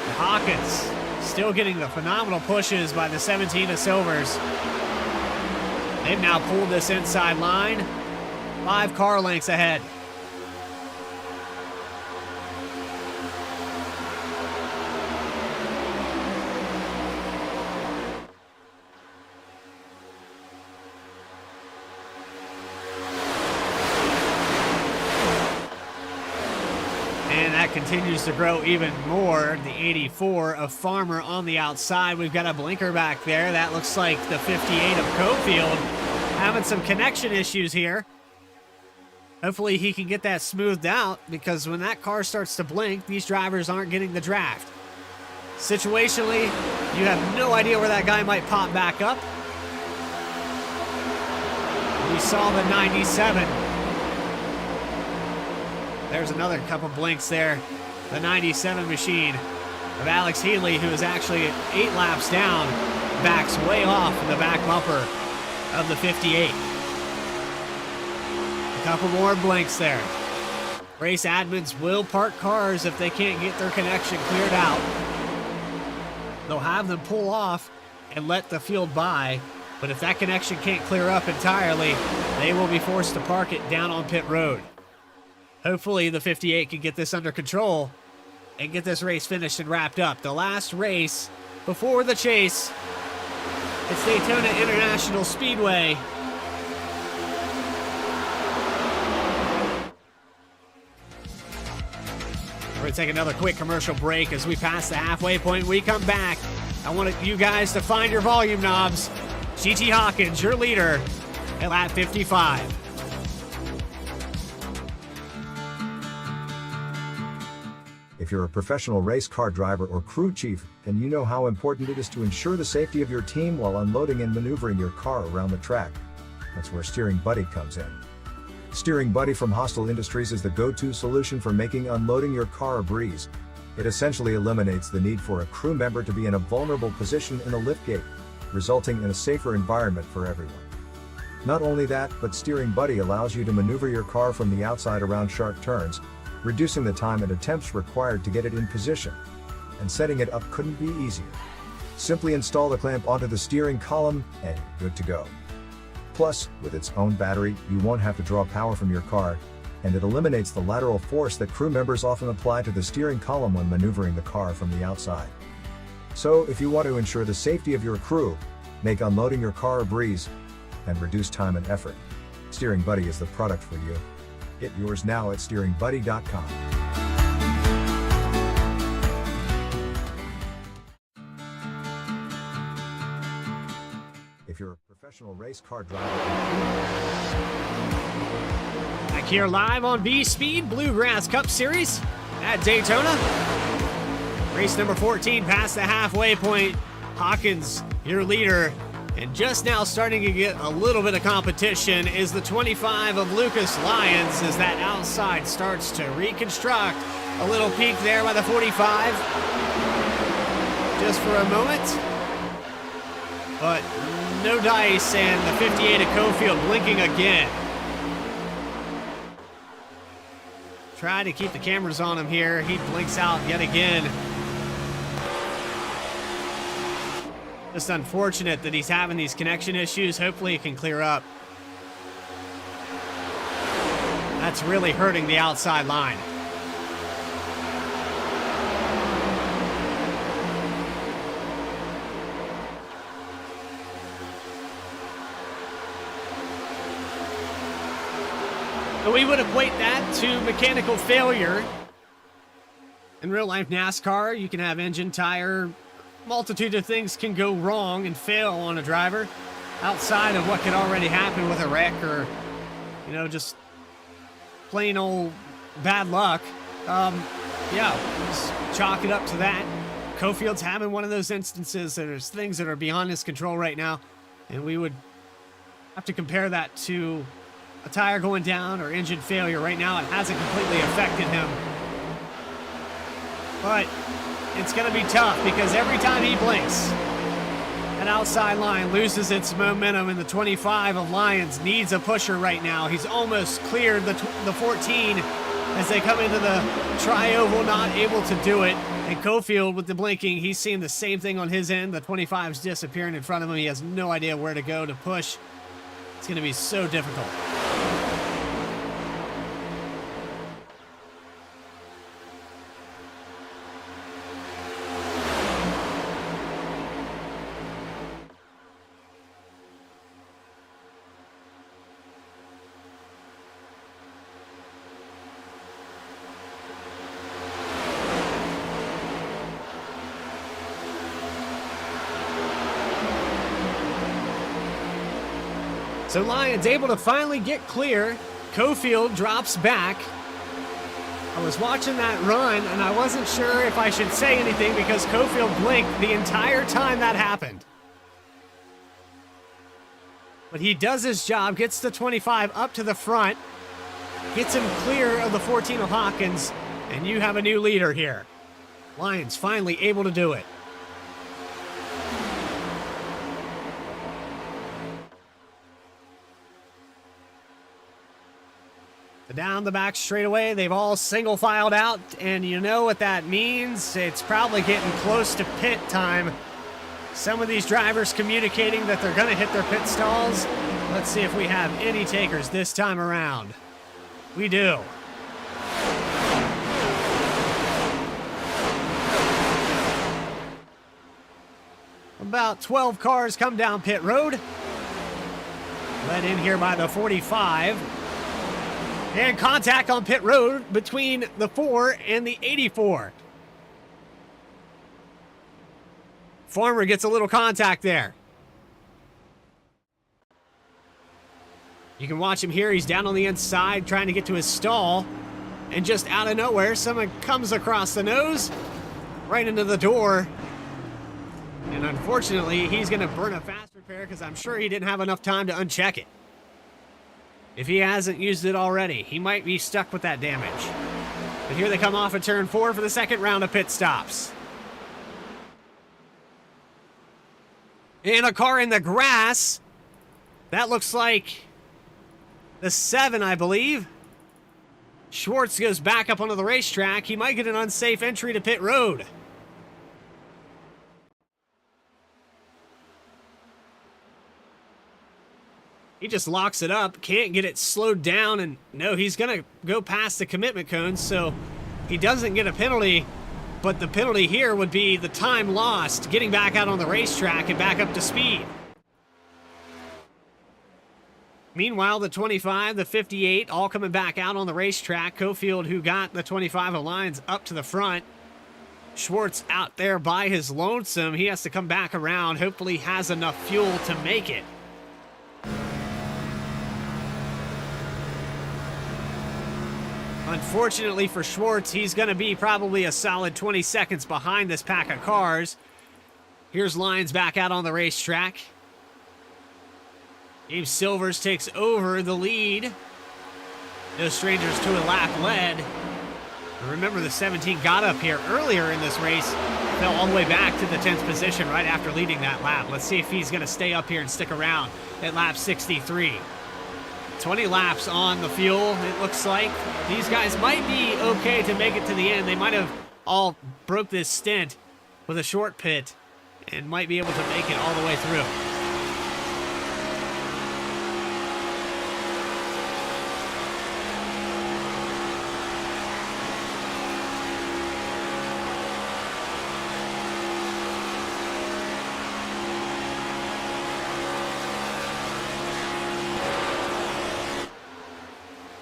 And Hawkins still getting the phenomenal pushes by the 17 of Silvers. They've now pulled this inside line 5 car lengths ahead. And that continues to grow even more. The 84 of Farmer on the outside. We've got a blinker back there. That looks like the 58 of Cofield. Having some connection issues here. Hopefully he can get that smoothed out, because when that car starts to blink, these drivers aren't getting the draft. Situationally, you have no idea where that guy might pop back up. We saw the 97. There's another couple blinks there. The 97 machine of Alex Healy, who is actually 8 laps down, backs way off in the back bumper of the 58. A couple more blinks there. Race admins will park cars if they can't get their connection cleared out. They'll have them pull off and let the field by, but if that connection can't clear up entirely, they will be forced to park it down on pit road. Hopefully the 58 can get this under control and get this race finished and wrapped up. The last race before the chase. It's Daytona International Speedway. We're going to take another quick commercial break as we pass the halfway point. When we come back, I want you guys to find your volume knobs. GT Hawkins, your leader, at lap 55. If you're a professional race car driver or crew chief, then you know how important it is to ensure the safety of your team while unloading and maneuvering your car around the track. That's where Steering Buddy comes in. Steering Buddy from Hostile Industries is the go-to solution for making unloading your car a breeze. It essentially eliminates the need for a crew member to be in a vulnerable position in a liftgate, resulting in a safer environment for everyone. Not only that, but Steering Buddy allows you to maneuver your car from the outside around sharp turns, reducing the time and attempts required to get it in position. And setting it up couldn't be easier. Simply install the clamp onto the steering column and good to go. Plus, with its own battery, you won't have to draw power from your car, and it eliminates the lateral force that crew members often apply to the steering column when maneuvering the car from the outside. So, if you want to ensure the safety of your crew, make unloading your car a breeze, and reduce time and effort, Steering Buddy is the product for you. Get yours now at steeringbuddy.com. If you're a professional race car driver, Back here live on B-Speed Bluegrass Cup Series at Daytona. Race number 14 past the halfway point. Hawkins, your leader. And just now starting to get a little bit of competition is the 25 of Lucas Lyons as that outside starts to reconstruct. A little peek there by the 45. Just for a moment. But no dice, and the 58 of Cofield blinking again. Try to keep the cameras on him here. He blinks out yet again. Just unfortunate that he's having these connection issues. Hopefully it can clear up. That's really hurting the outside line. So we would equate that to mechanical failure. In real life NASCAR, you can have engine, tire, multitude of things can go wrong and fail on a driver outside of what could already happen with a wreck or, you know, just plain old bad luck. Yeah, just chalk it up to that. Cofield's having one of those instances. There's things that are beyond his control right now, and we would have to compare that to a tire going down or engine failure. Right now, it hasn't completely affected him. But it's going to be tough because every time he blinks, that outside line loses its momentum, and the 25 of Lyons needs a pusher right now. He's almost cleared the 14 as they come into the tri-oval, not able to do it. And Cofield with the blinking, he's seeing the same thing on his end. The 25 is disappearing in front of him. He has no idea where to go to push. It's going to be so difficult. So Lyons able to finally get clear. Cofield drops back. I was watching that run, and I wasn't sure if I should say anything because Cofield blinked the entire time that happened. But he does his job, gets the 25 up to the front, gets him clear of the 14 of Hawkins, and you have a new leader here. Lyons finally able to do it. Down the back straightaway, they've all single filed out, and you know what that means. It's probably getting close to pit time. Some of these drivers communicating that they're going to hit their pit stalls. Let's see if we have any takers this time around. We do. About 12 cars come down pit road. Led in here by the 45. And contact on pit road between the 4 and the 84. Farmer gets a little contact there. You can watch him here. He's down on the inside trying to get to his stall. And just out of nowhere, someone comes across the nose, right into the door. And unfortunately, he's going to burn a fast repair because I'm sure he didn't have enough time to uncheck it. If he hasn't used it already, he might be stuck with that damage. But here they come off of turn 4 for the second round of pit stops. And a car in the grass. That looks like the 7, I believe. Schwartz goes back up onto the racetrack. He might get an unsafe entry to pit road. He just locks it up, can't get it slowed down, and no, he's going to go past the commitment cone, so he doesn't get a penalty, but the penalty here would be the time lost getting back out on the racetrack and back up to speed. Meanwhile, the 25, the 58, all coming back out on the racetrack. Cofield, who got the 25 of lines up to the front. Schwartz out there by his lonesome. He has to come back around. Hopefully has enough fuel to make it. Unfortunately for Schwartz, he's going to be probably a solid 20 seconds behind this pack of cars. Here's Lyons back out on the racetrack. James Silvers takes over the lead. No strangers to a lap led. Remember, the 17 got up here earlier in this race, fell all the way back to the 10th position right after leading that lap. Let's see if he's going to stay up here and stick around at lap 63. 20 laps on the fuel, it looks like. These guys might be okay to make it to the end. They might have all broke this stint with a short pit and might be able to make it all the way through.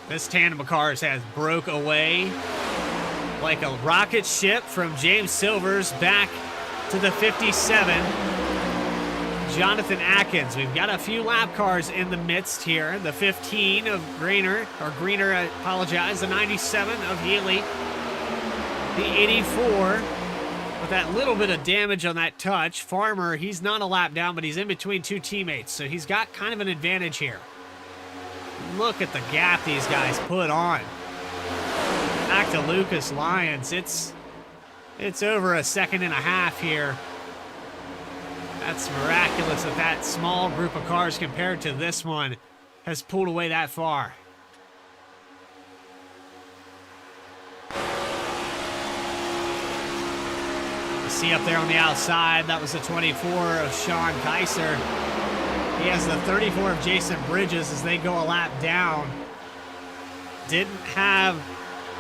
This tandem of cars has broke away like a rocket ship from James Silvers back to the 57. Jonathan Atkins. We've got a few lap cars in the midst here. The 15 of Greener, I apologize. The 97 of Healy. The 84 with that little bit of damage on that touch. Farmer, he's not a lap down, but he's in between two teammates, so he's got kind of an advantage here. Look at the gap these guys put on. Back to Lucas Lyons. It's over a second and a half here. That's miraculous that that small group of cars compared to this one has pulled away that far. You see up there on the outside, that was the 24 of Sean Kaiser. He has the 34 of Jason Bridges as they go a lap down. Didn't have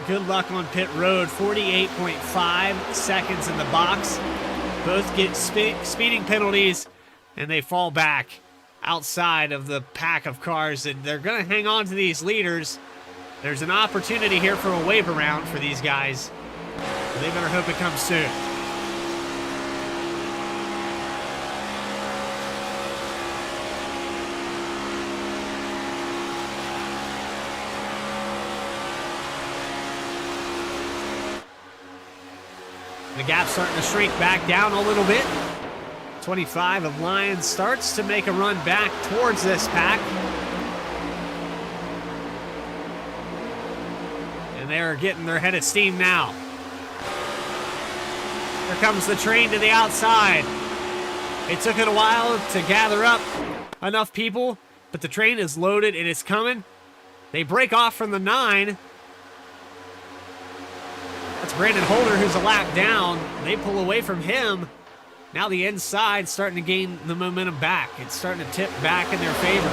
good luck on pit road. 48.5 seconds in the box. Both get speeding penalties, and they fall back outside of the pack of cars, and they're going to hang on to these leaders. There's an opportunity here for a wave around for these guys. They better hope it comes soon. The gap's starting to shrink back down a little bit. 25 of Lyons starts to make a run back towards this pack. And they're getting their head of steam now. Here comes the train to the outside. It took it a while to gather up enough people, but the train is loaded and it's coming. They break off from the 9. That's Brandon Holder, who's a lap down. They pull away from him. Now the inside starting to gain the momentum back. It's starting to tip back in their favor.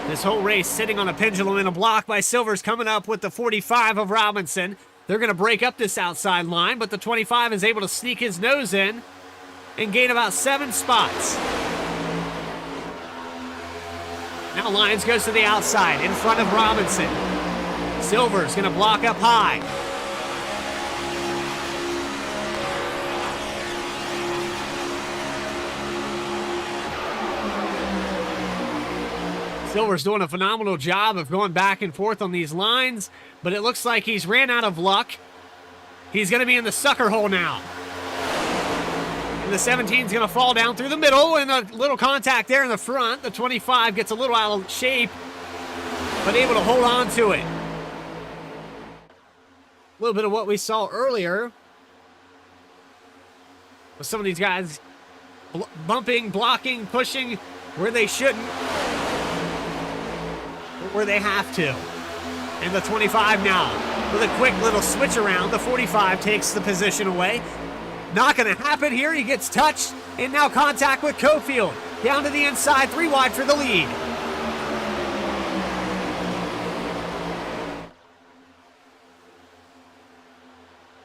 This whole race sitting on a pendulum in a block by Silver's coming up with the 45 of Robinson. They're going to break up this outside line, but the 25 is able to sneak his nose in and gain about 7 spots. Now Lyons goes to the outside in front of Robinson. Silver's going to block up high. Silver's doing a phenomenal job of going back and forth on these lines, but it looks like he's ran out of luck. He's going to be in the sucker hole now. And the 17's going to fall down through the middle, and a little contact there in the front. The 25 gets a little out of shape, but able to hold on to it. A little bit of what we saw earlier with some of these guys bumping, blocking, pushing where they shouldn't, where they have to. And the 25 now with a quick little switch around. The 45 takes the position away. Not going to happen here. He gets touched, and now contact with Cofield. Down to the inside, 3 wide for the lead.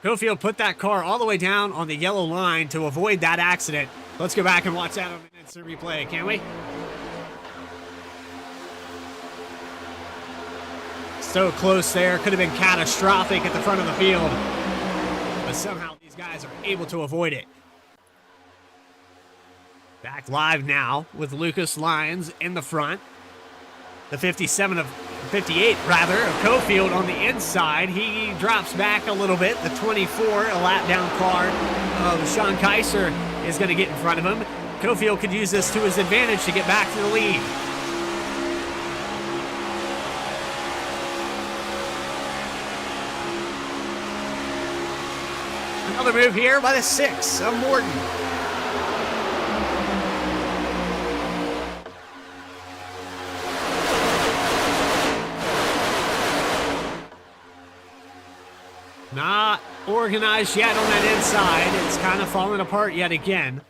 Cofield put that car all the way down on the yellow line to avoid that accident. Let's go back and watch that on an instant replay, can't we? So close there. Could have been catastrophic at the front of the field. But somehow these guys are able to avoid it. Back live now with Lucas Lyons in the front. The 58 of Cofield on the inside. He drops back a little bit. The 24, a lap down car of Sean Kaiser, is going to get in front of him. Cofield could use this to his advantage to get back to the lead. Another move here by the 6 of Morton. Not organized yet on that inside. It's kind of falling apart yet again.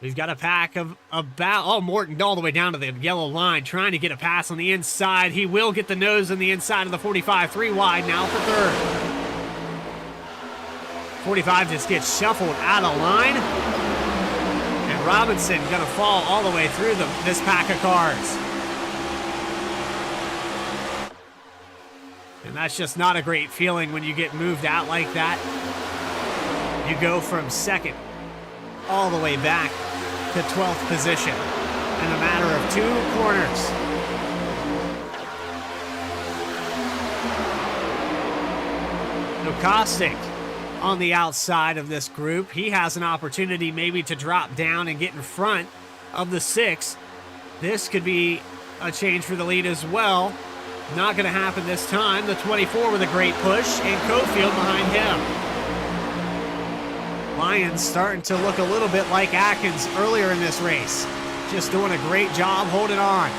We've got a pack of about, Morton all the way down to the yellow line, trying to get a pass on the inside. He will get the nose on the inside of the 45, 3 wide now for third. 45 just gets shuffled out of line. And Robinson going to fall all the way through this pack of cars. And that's just not a great feeling when you get moved out like that. You go from second all the way back to 12th position in a matter of 2 corners. No Caustic on the outside of this group. He has an opportunity maybe to drop down and get in front of the 6. This could be a change for the lead as well. Not going to happen this time. The 24 with a great push, and Cofield behind him. Lyons starting to look a little bit like Atkins earlier in this race. Just doing a great job holding on.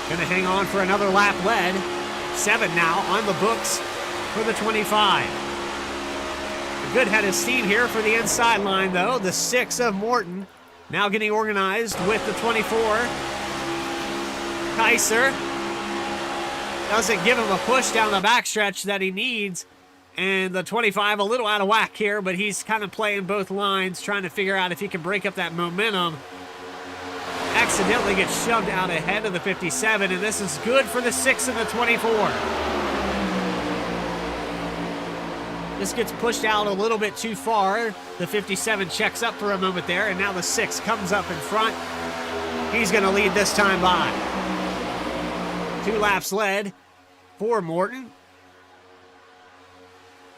Going to hang on for another lap led. 7 now on the books for the 25. A good head of steam here for the inside line, though. The 6 of Morton now getting organized with the 24. Kaiser doesn't give him a push down the backstretch that he needs. And the 25 a little out of whack here, but he's kind of playing both lines, trying to figure out if he can break up that momentum. Accidentally gets shoved out ahead of the 57, and this is good for the 6 and the 24. This gets pushed out a little bit too far. The 57 checks up for a moment there, and now the 6 comes up in front. He's going to lead this time by. 2 laps led for Morton.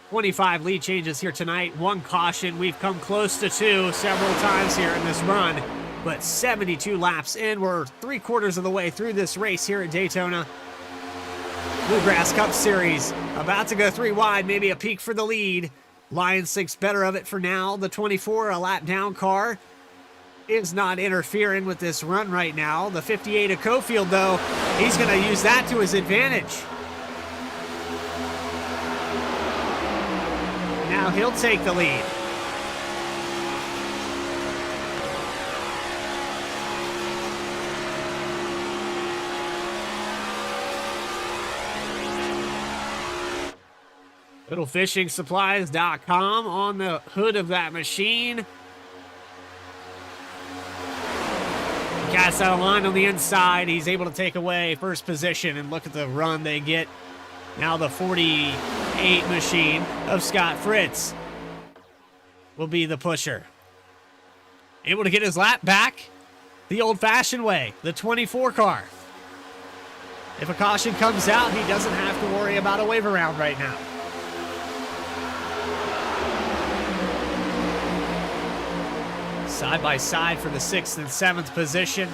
25 lead changes here tonight. 1 caution. We've come close to 2 several times here in this run. But 72 laps in. We're 3/4 of the way through this race here at Daytona. Bluegrass Cup Series about to go 3 wide, maybe a peak for the lead. Lyons thinks better of it for now. The 24, a lap down car, is not interfering with this run right now. The 58 of Cofield, though, he's going to use that to his advantage. Now he'll take the lead. LittleFishingSupplies.com on the hood of that machine. Cast out a line on the inside. He's able to take away first position, and look at the run they get. Now the 48 machine of Scott Fritz will be the pusher. Able to get his lap back the old-fashioned way, the 24 car. If a caution comes out, he doesn't have to worry about a wave around right now. Side by side for the 6th and 7th position.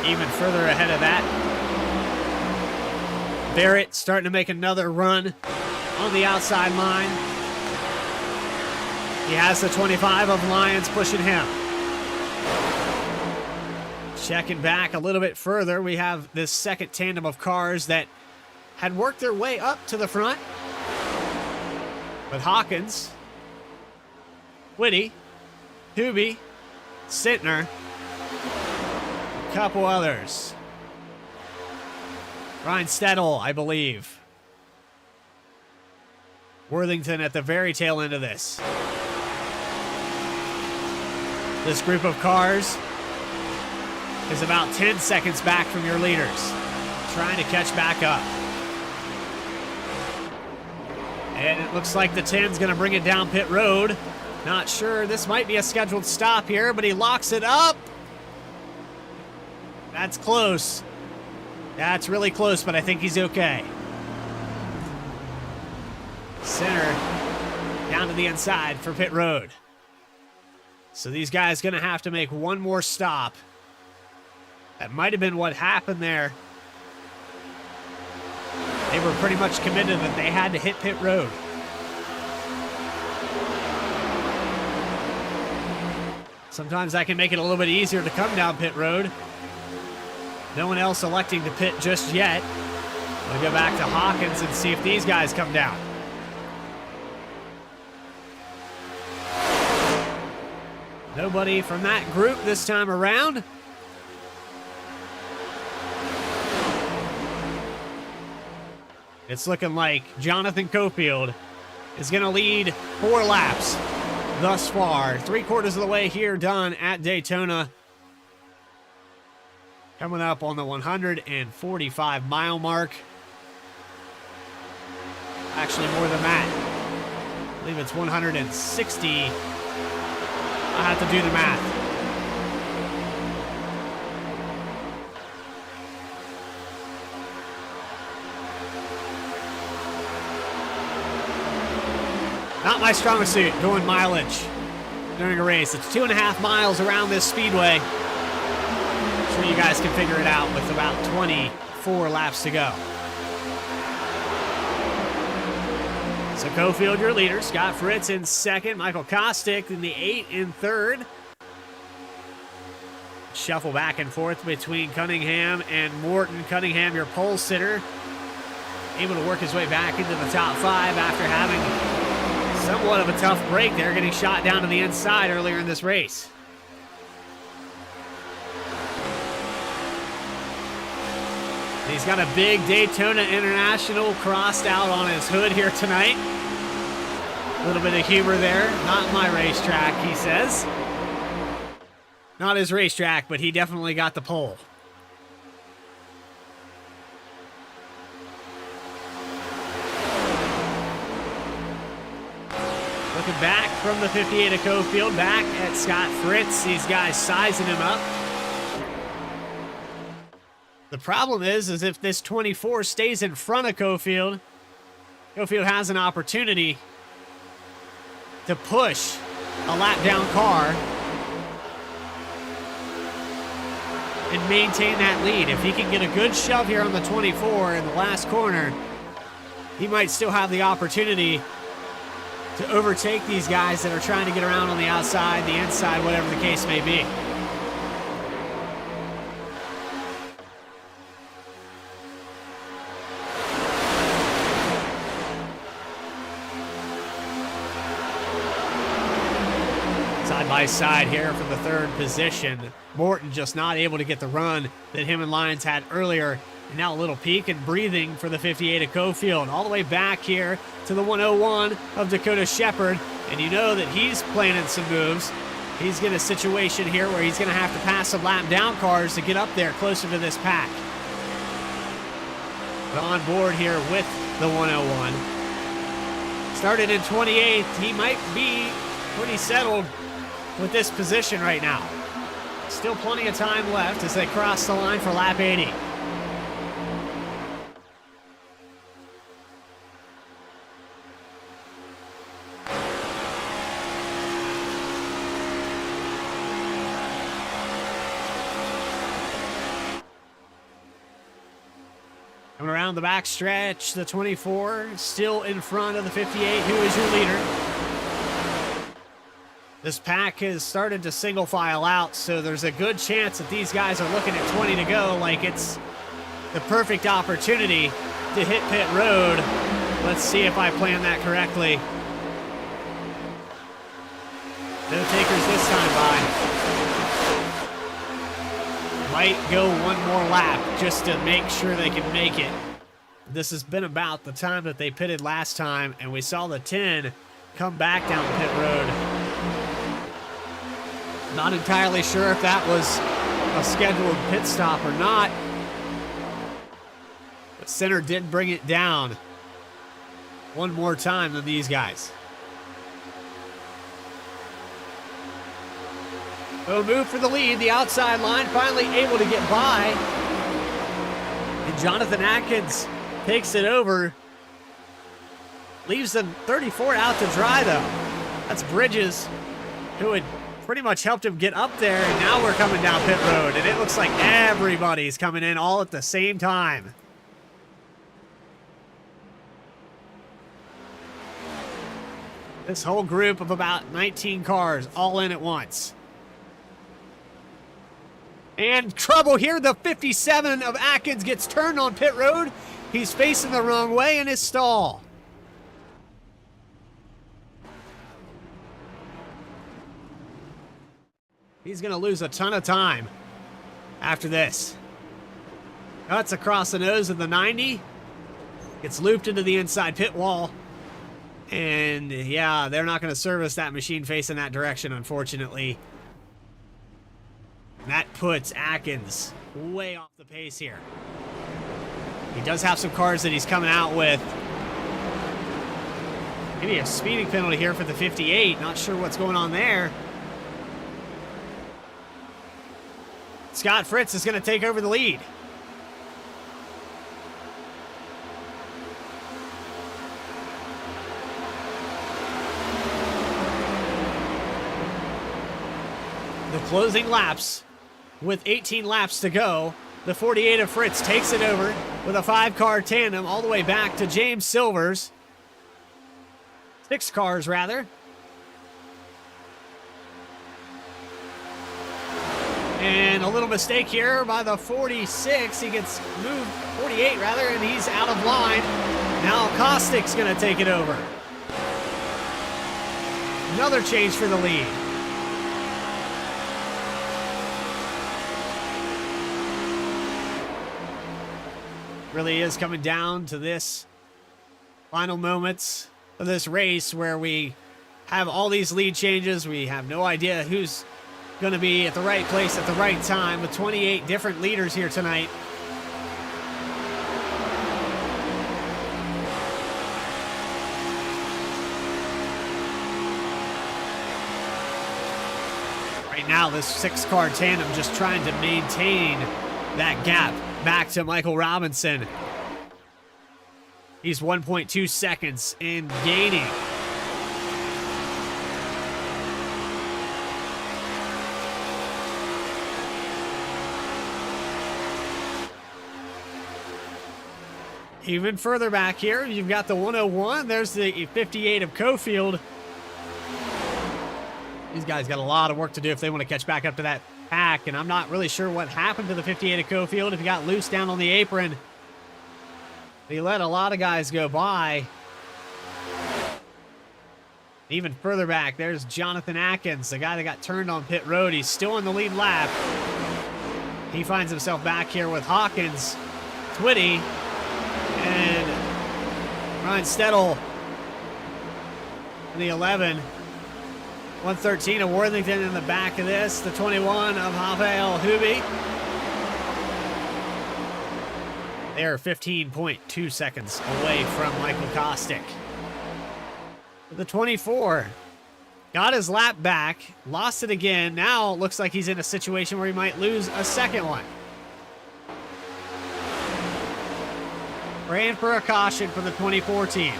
Even further ahead of that, Barrett starting to make another run on the outside line. He has the 25 of Lyons pushing him. Checking back a little bit further, we have this second tandem of cars that had worked their way up to the front. With Hawkins, Whitty, Hubie, Sintner, a couple others. Ryan Stedel, I believe. Worthington at the very tail end of this. This group of cars is about 10 seconds back from your leaders, trying to catch back up. And it looks like the 10's going to bring it down pit road. Not sure. This might be a scheduled stop here, but he locks it up. That's close. That's really close, but I think he's okay. Center down to the inside for pit road. So these guys going to have to make one more stop. That might have been what happened there. They were pretty much committed that they had to hit pit road. Sometimes that can make it a little bit easier to come down pit road. No one else electing to pit just yet. We'll go back to Hawkins and see if these guys come down. Nobody from that group this time around. It's looking like Jonathan Cofield is going to lead 4 laps thus far. 3/4 of the way here done at Daytona. Coming up on the 145-mile mark. Actually, more than that. I believe it's 160. I have to do the math. Not my strongest suit, doing mileage during a race. It's 2.5 miles around this speedway. I'm sure you guys can figure it out with about 24 laps to go. So Cofield, your leader. Scott Fritz in second. Michael Kostick in the 8 in third. Shuffle back and forth between Cunningham and Morton. Cunningham, your pole sitter, able to work his way back into the top 5 after having somewhat of a tough break there, getting shot down to the inside earlier in this race. He's got a big Daytona International crossed out on his hood here tonight. A little bit of humor there. Not my racetrack, he says. Not his racetrack, but he definitely got the pole. Looking back from the 58 of Cofield, back at Scott Fritz. These guys sizing him up. The problem is if this 24 stays in front of Cofield, Cofield has an opportunity to push a lap down car and maintain that lead. If he can get a good shove here on the 24 in the last corner, he might still have the opportunity to overtake these guys that are trying to get around on the outside, the inside, whatever the case may be. Side by side here from the third position. Morton just not able to get the run that him and Lyons had earlier. And now a little peek and breathing for the 58 of Cofield. All the way back here to the 101 of Dakota Shepard. And you know that he's planning some moves. He's got a situation here where he's going to have to pass some lap down cars to get up there closer to this pack. But on board here with the 101. Started in 28th. He might be pretty settled with this position right now. Still plenty of time left as they cross the line for lap 80. Coming around the back stretch, the 24 still in front of the 58, who is your leader. This pack has started to single file out, so there's a good chance that these guys are looking at 20 to go like it's the perfect opportunity to hit pit road. Let's see if I plan that correctly. No takers this time by. Might go one more lap just to make sure they can make it. This has been about the time that they pitted last time, and we saw the 10 come back down pit road. Not entirely sure if that was a scheduled pit stop or not. But Center did bring it down one more time than these guys. So move for the lead, the outside line, finally able to get by. And Jonathan Atkins takes it over. Leaves the 34 out to dry, though. That's Bridges, who had pretty much helped him get up there, and now we're coming down pit road, and it looks like everybody's coming in all at the same time. This whole group of about 19 cars all in at once. And trouble here, the 57 of Atkins gets turned on pit road. He's facing the wrong way in his stall. He's going to lose a ton of time after this. Cuts across the nose of the 90. Gets looped into the inside pit wall. And yeah, they're not going to service that machine facing that direction, unfortunately. That puts Atkins way off the pace here. He does have some cars that he's coming out with. Maybe a speeding penalty here for the 58. Not sure what's going on there. Scott Fritz is going to take over the lead. The closing laps. With 18 laps to go, the 48 of Fritz takes it over with a 5-car tandem all the way back to James Silvers. 6 cars, rather. And a little mistake here by the 46. He gets moved, 48 rather, and he's out of line. Now Caustic's going to take it over. Another change for the lead. Really is coming down to this final moments of this race where we have all these lead changes. We have no idea who's going to be at the right place at the right time with 28 different leaders here tonight. Right now, this 6-car tandem just trying to maintain that gap back to Michael Robinson. He's 1.2 seconds and gaining. Even further back here, you've got the 101. There's the 58 of Cofield. These guys got a lot of work to do if they want to catch back up to that pack, and I'm not really sure what happened to the 58 of Cofield, if he got loose down on the apron. He let a lot of guys go by. Even further back, there's Jonathan Atkins, the guy that got turned on pit road. He's still in the lead lap. He finds himself back here with Hawkins, Twitty, and Ryan Stedel in the 11. 113 of Worthington in the back of this. The 21 of Havel Hubi. They're 15.2 seconds away from Michael Kostick. The 24 got his lap back, lost it again. Now it looks like he's in a situation where he might lose a second one. Ran for a caution for the 24 team.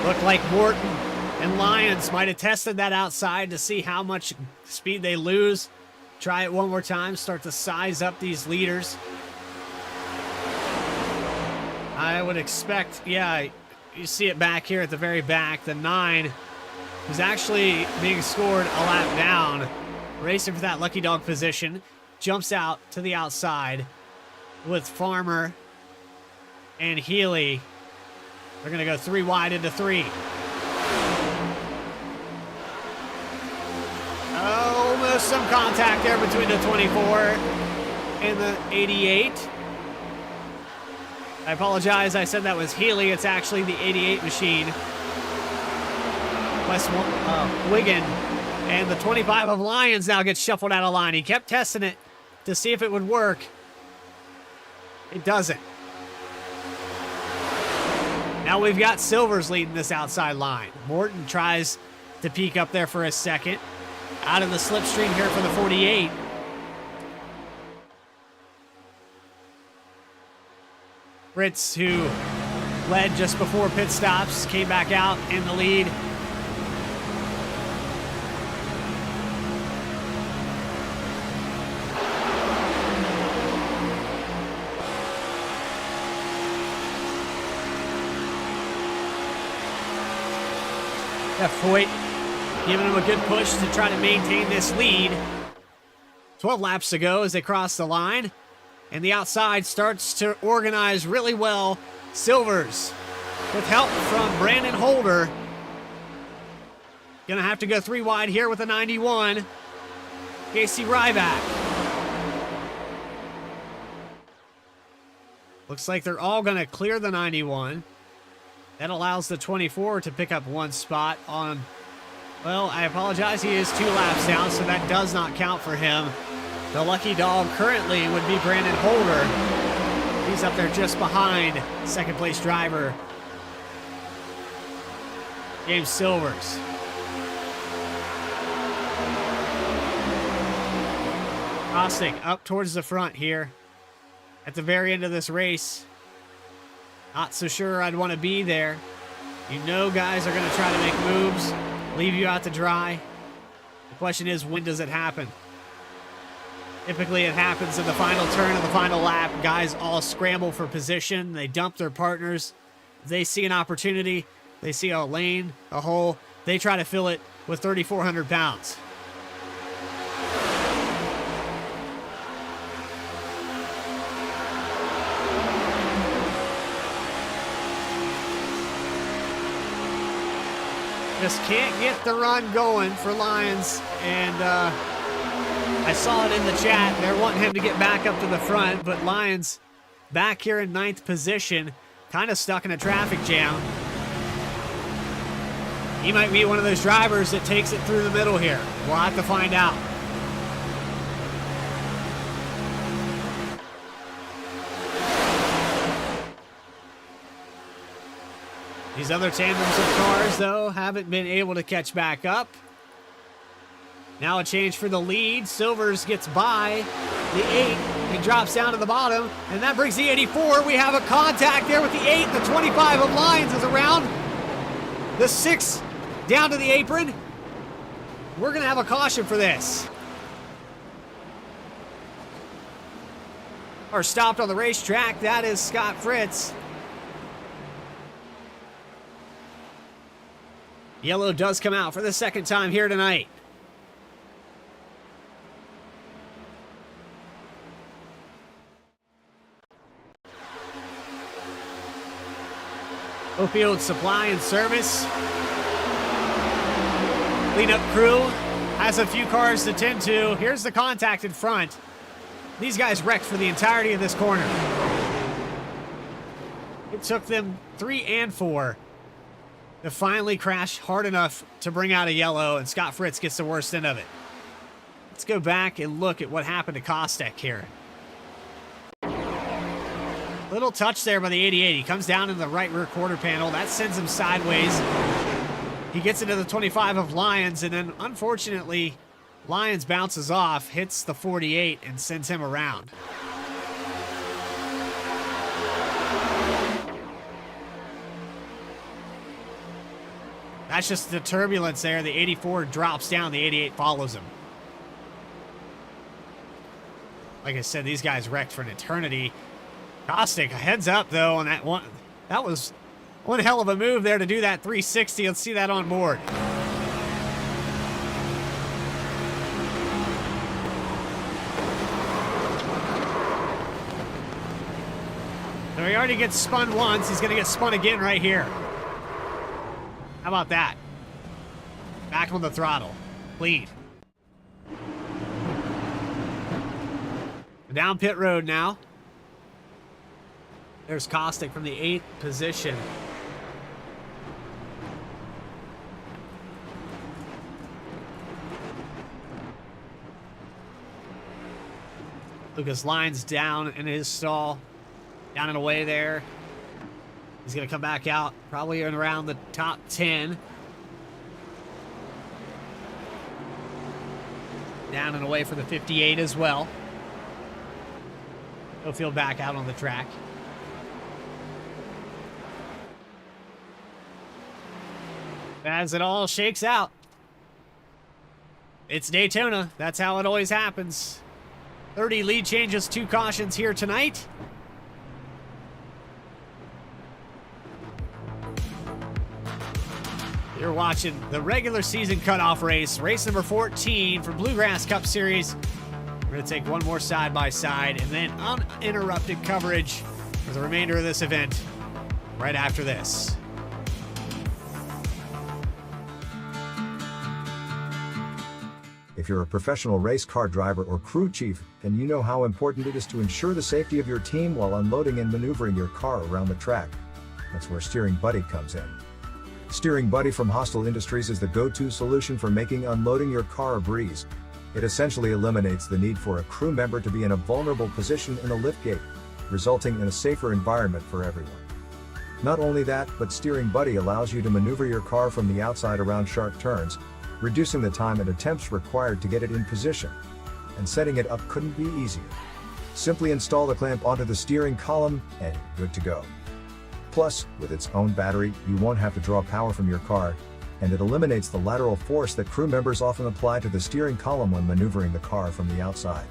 Looked like Morton and Lyons might have tested that outside to see how much speed they lose. Try it one more time, start to size up these leaders. I would expect, yeah, you see it back here at the very back. The 9 was actually being scored a lap down, racing for that lucky dog position. Jumps out to the outside with Farmer and Healy. They're going to go 3 wide into 3. Almost some contact there between the 24 and the 88. I apologize. I said that was Healy. It's actually the 88 machine. Wiggin. And the 25 of Lyons now gets shuffled out of line. He kept testing it to see if it would work. It doesn't. Now we've got Silvers leading this outside line. Morton tries to peek up there for a second. Out of the slipstream here for the 48. Fritz, who led just before pit stops, came back out in the lead. Foyt giving him a good push to try to maintain this lead. 12 laps to go as they cross the line. And the outside starts to organize really well. Silvers, with help from Brandon Holder. Gonna have to go 3 wide here with a 91. Casey Ryback. Looks like they're all gonna clear the 91. That allows the 24 to pick up 1 spot on, well, I apologize, he is 2 laps down, so that does not count for him. The lucky dog currently would be Brandon Holder. He's up there just behind second place driver, James Silvers. Kostick up towards the front here at the very end of this race. Not so sure I'd want to be there. You know guys are going to try to make moves, leave you out to dry. The question is, when does it happen? Typically it happens in the final turn of the final lap. Guys all scramble for position. They dump their partners. If they see an opportunity, they see a lane, a hole, they try to fill it with 3,400 pounds. Just can't get the run going for Lyons, and I saw it in the chat. They're wanting him to get back up to the front, but Lyons back here in 9th position, kind of stuck in a traffic jam. He might be one of those drivers that takes it through the middle here. We'll have to find out. These other tandems of cars, though, haven't been able to catch back up. Now a change for the lead. Silvers gets by the 8. He drops down to the bottom, and that brings the 84. We have a contact there with the 8. The 25 of Lyons is around. The 6 down to the apron. We're going to have a caution for this. Or stopped on the racetrack. That is Scott Fritz. Yellow does come out for the second time here tonight. Cofield supply and service. Cleanup crew has a few cars to tend to. Here's the contact in front. These guys wrecked for the entirety of this corner. It took them 3 and 4 to finally crash hard enough to bring out a yellow, and Scott Fritz gets the worst end of it. Let's go back and look at what happened to Kostek here. Little touch there by the 88. He comes down in the right rear quarter panel. That sends him sideways. He gets into the 25 of Lyons, and then unfortunately, Lyons bounces off, hits the 48, and sends him around. That's just the turbulence there. The 84 drops down, the 88 follows him. Like I said, these guys wrecked for an eternity. Kostek, a heads up though on that one. That was one hell of a move there to do that 360. Let's see that on board. So he already gets spun once. He's going to get spun again right here. How about that? Back on the throttle. Lead. Down pit road now. There's Kostek from the 8th position. Lucas Lyons down in his stall. Down and away there. He's going to come back out probably in around the top 10. Down and away for the 58 as well. Cofield back out on the track. As it all shakes out, it's Daytona. That's how it always happens. 30 lead changes, 2 cautions here tonight. You're watching the regular season cutoff race, race number 14 for Bluegrass Cup Series. We're going to take one more side-by-side and then uninterrupted coverage for the remainder of this event right after this. If you're a professional race car driver or crew chief, then you know how important it is to ensure the safety of your team while unloading and maneuvering your car around the track. That's where Steering Buddy comes in. Steering Buddy from Hostile Industries is the go-to solution for making unloading your car a breeze. It essentially eliminates the need for a crew member to be in a vulnerable position in a liftgate, resulting in a safer environment for everyone. Not only that, but Steering Buddy allows you to maneuver your car from the outside around sharp turns, reducing the time and attempts required to get it in position. And setting it up couldn't be easier. Simply install the clamp onto the steering column and good to go. Plus, with its own battery, you won't have to draw power from your car, and it eliminates the lateral force that crew members often apply to the steering column when maneuvering the car from the outside.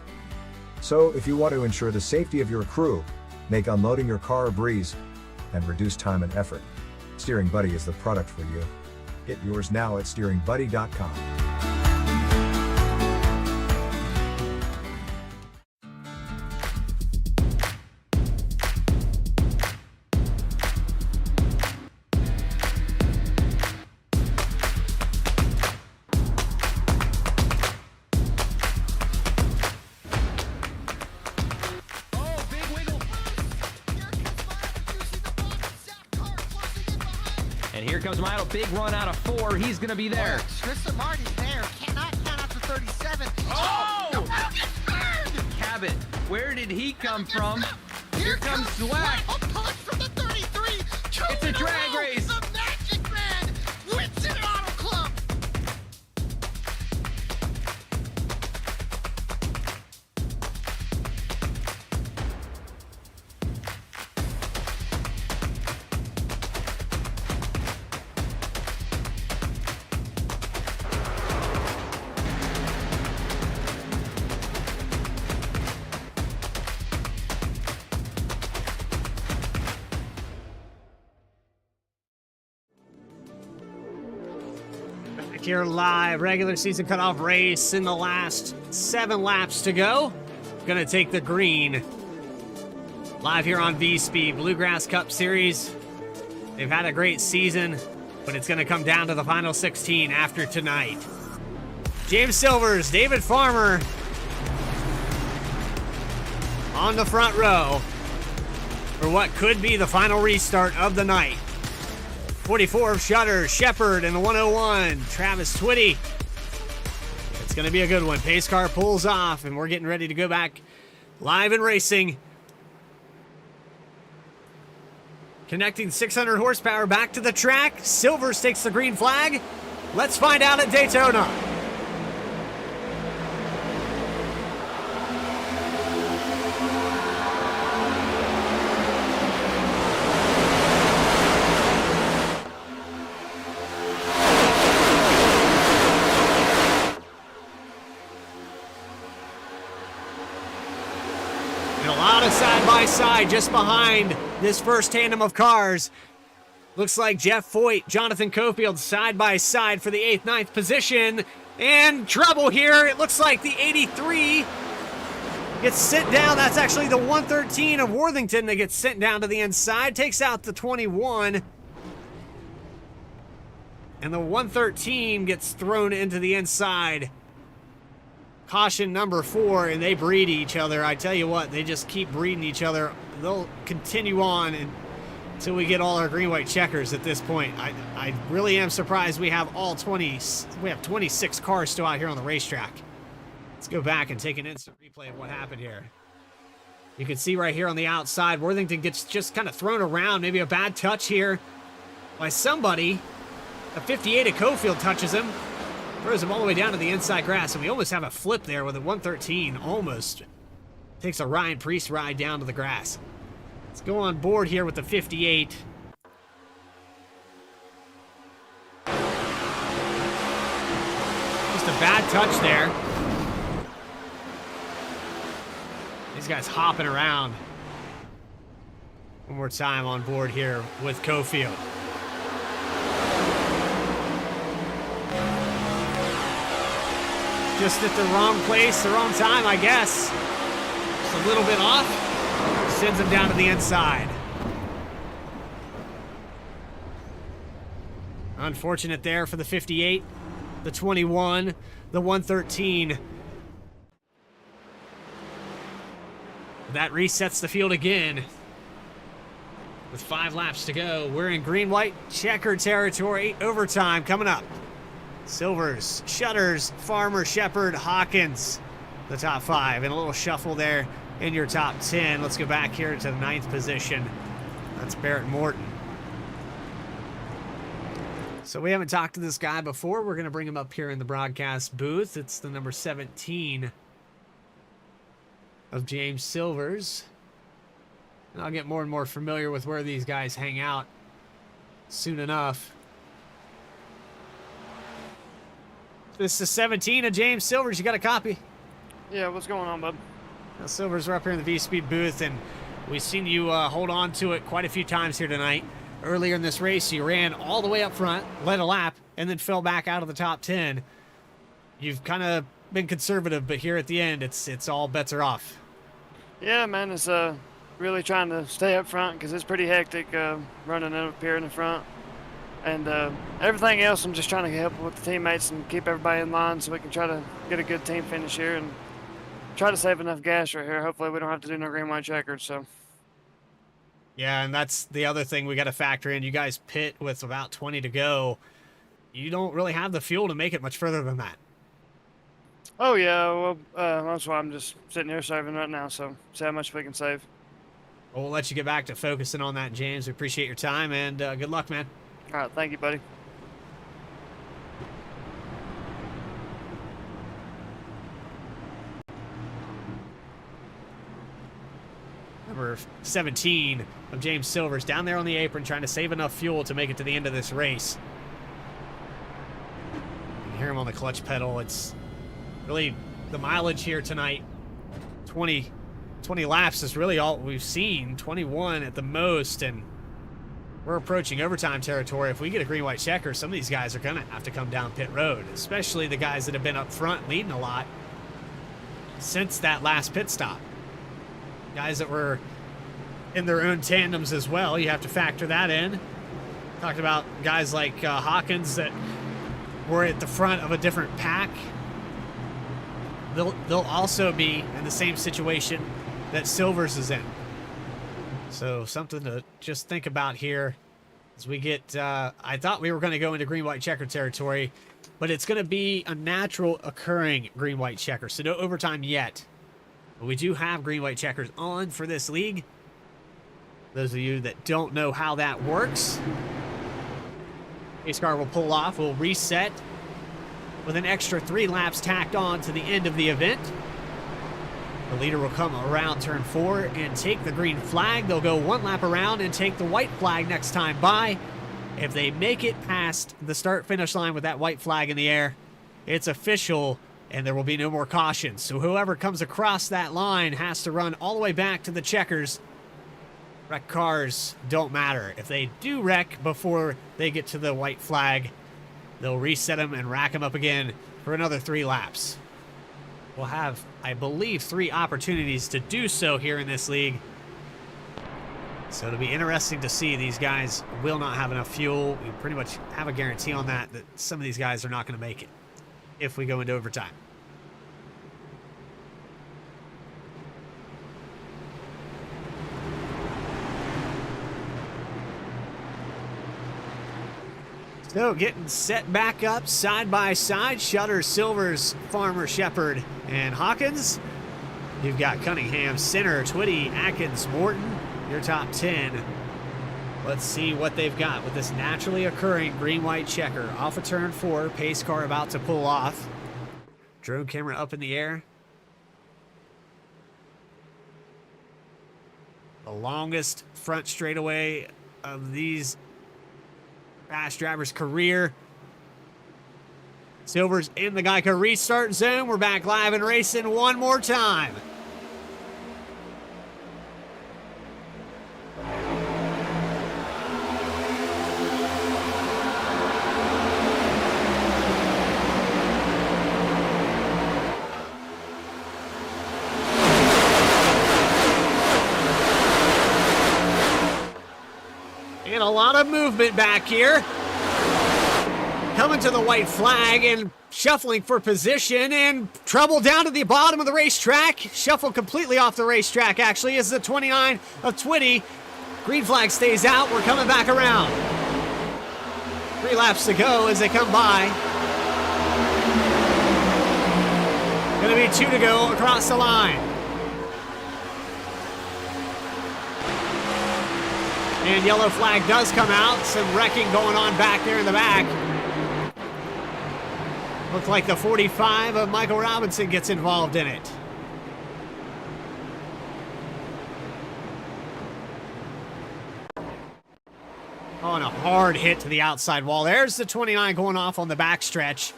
So, if you want to ensure the safety of your crew, make unloading your car a breeze, and reduce time and effort, Steering Buddy is the product for you. Get yours now at steeringbuddy.com. And here comes Milo. Big run out of 4. He's going to be there. Tristan Martin's there. Cannot count out to 37. Oh! No, gets burned! Cabot, where did he come from? Here comes Dweck. A punch from the 33. It's a drag race. The Magic Man wins it at Auto Club. here live. Regular season cutoff race in the last 7 laps to go. Gonna take the green. Live here on V-Speed, Bluegrass Cup Series. They've had a great season, but it's gonna come down to the final 16 after tonight. James Silvers, David Farmer on the front row for what could be the final restart of the night. 44 of Shutter, Shepard in the 101, Travis Twitty. It's going to be a good one. Pace car pulls off, and we're getting ready to go back live and racing. Connecting 600 horsepower back to the track. Silvers takes the green flag. Let's find out at Daytona. Side just behind this first tandem of cars. Looks like Jeff Foyt, Jonathan Cofield side by side for the 8th, 9th position. And trouble here. It looks like the 83 gets sent down. That's actually the 113 of Worthington that gets sent down to the inside. Takes out the 21. And the 113 gets thrown into the inside. Caution number 4, and they breed each other. I tell you what, they just keep breeding each other. They'll continue on until we get all our green-white checkers at this point. I really am surprised we have all 20. We have 26 cars still out here on the racetrack. Let's go back and take an instant replay of what happened here. You can see right here on the outside, Worthington gets just kind of thrown around. Maybe a bad touch here by somebody. A 58 at Cofield touches him. Throws him all the way down to the inside grass, and we almost have a flip there with a 113. Almost takes a Ryan Priest ride down to the grass. Let's go on board here with the 58. Just a bad touch there. These guys hopping around. One more time on board here with Cofield. Just at the wrong place, the wrong time, I guess. Just a little bit off. Sends him down to the inside. Unfortunate there for the 58, the 21, the 113. That resets the field again. With 5 laps to go, we're in green-white checker territory. Overtime coming up. Silvers, Shutters, Farmer, Shepard, Hawkins, the top 5. And a little shuffle there in your top 10. Let's go back here to the 9th position. That's Barrett Morton. So we haven't talked to this guy before. We're going to bring him up here in the broadcast booth. It's the number 17 of James Silvers. And I'll get more and more familiar with where these guys hang out soon enough. This is 17 of James Silvers. You got a copy? Yeah, what's going on, bub? Now, Silvers, we're up here in the V-Speed booth, and we've seen you hold on to it quite a few times here tonight. Earlier in this race, you ran all the way up front, led a lap, and then fell back out of the top 10. You've kind of been conservative, but here at the end, it's all bets are off. Yeah, man, it's really trying to stay up front because it's pretty hectic running up here in the front. And everything else, I'm just trying to help with the teammates and keep everybody in line so we can try to get a good team finish here and try to save enough gas right here. Hopefully we don't have to do no green-white checkers. So. Yeah, and that's the other thing we got to factor in. You guys pit with about 20 to go. You don't really have the fuel to make it much further than that. Oh, yeah. Well, that's why I'm just sitting here saving right now. So see how much we can save. Well, we'll let you get back to focusing on that, James. We appreciate your time, and good luck, man. All right, thank you, buddy. Number 17 of James Silvers down there on the apron trying to save enough fuel to make it to the end of this race. You can hear him on the clutch pedal. It's really the mileage here tonight. 20 laps is really all we've seen. 21 at the most, and we're approaching overtime territory. If we get a green-white checker, some of these guys are going to have to come down pit road, especially the guys that have been up front leading a lot since that last pit stop. Guys that were in their own tandems as well. You have to factor that in. Talked about guys like Hawkins that were at the front of a different pack. They'll also be in the same situation that Silvers is in. So something to just think about here as we get, I thought we were going to go into green-white checker territory, but it's going to be a natural occurring green-white checker, so no overtime yet. But we do have green-white checkers on for this league. Those of you that don't know how that works, pace car will pull off, will reset with an extra 3 laps tacked on to the end of the event. The leader will come around turn 4 and take the green flag. They'll go 1 lap around and take the white flag next time by. If they make it past the start-finish line with that white flag in the air, it's official and there will be no more cautions. So whoever comes across that line has to run all the way back to the checkers. Wrecked cars don't matter. If they do wreck before they get to the white flag, they'll reset them and rack them up again for another 3 laps. We'll have, I believe, 3 opportunities to do so here in this league. So it'll be interesting to see. These guys will not have enough fuel. We pretty much have a guarantee on that some of these guys are not going to make it if we go into overtime. So getting set back up side by side, Shutter, Silvers, Farmer, Shepard, and Hawkins. You've got Cunningham, Center, Twitty, Atkins, Morton, your top 10. Let's see what they've got with this naturally occurring green-white checker. Off of turn 4, pace car about to pull off. Drone camera up in the air. The longest front straightaway of these fast driver's career. Silver's in the Geico restart zone. We're back live and racing one more time. And a lot of movement back here. Coming to the white flag and shuffling for position, and trouble down to the bottom of the racetrack. Shuffle completely off the racetrack, actually, is the 29 of Twitty. Green flag stays out. We're coming back around. 3 laps to go as they come by. Gonna be 2 to go across the line. And yellow flag does come out. Some wrecking going on back there in the back. Looks like the 45 of Michael Robinson gets involved in it. Oh, and a hard hit to the outside wall. There's the 29 going off on the backstretch.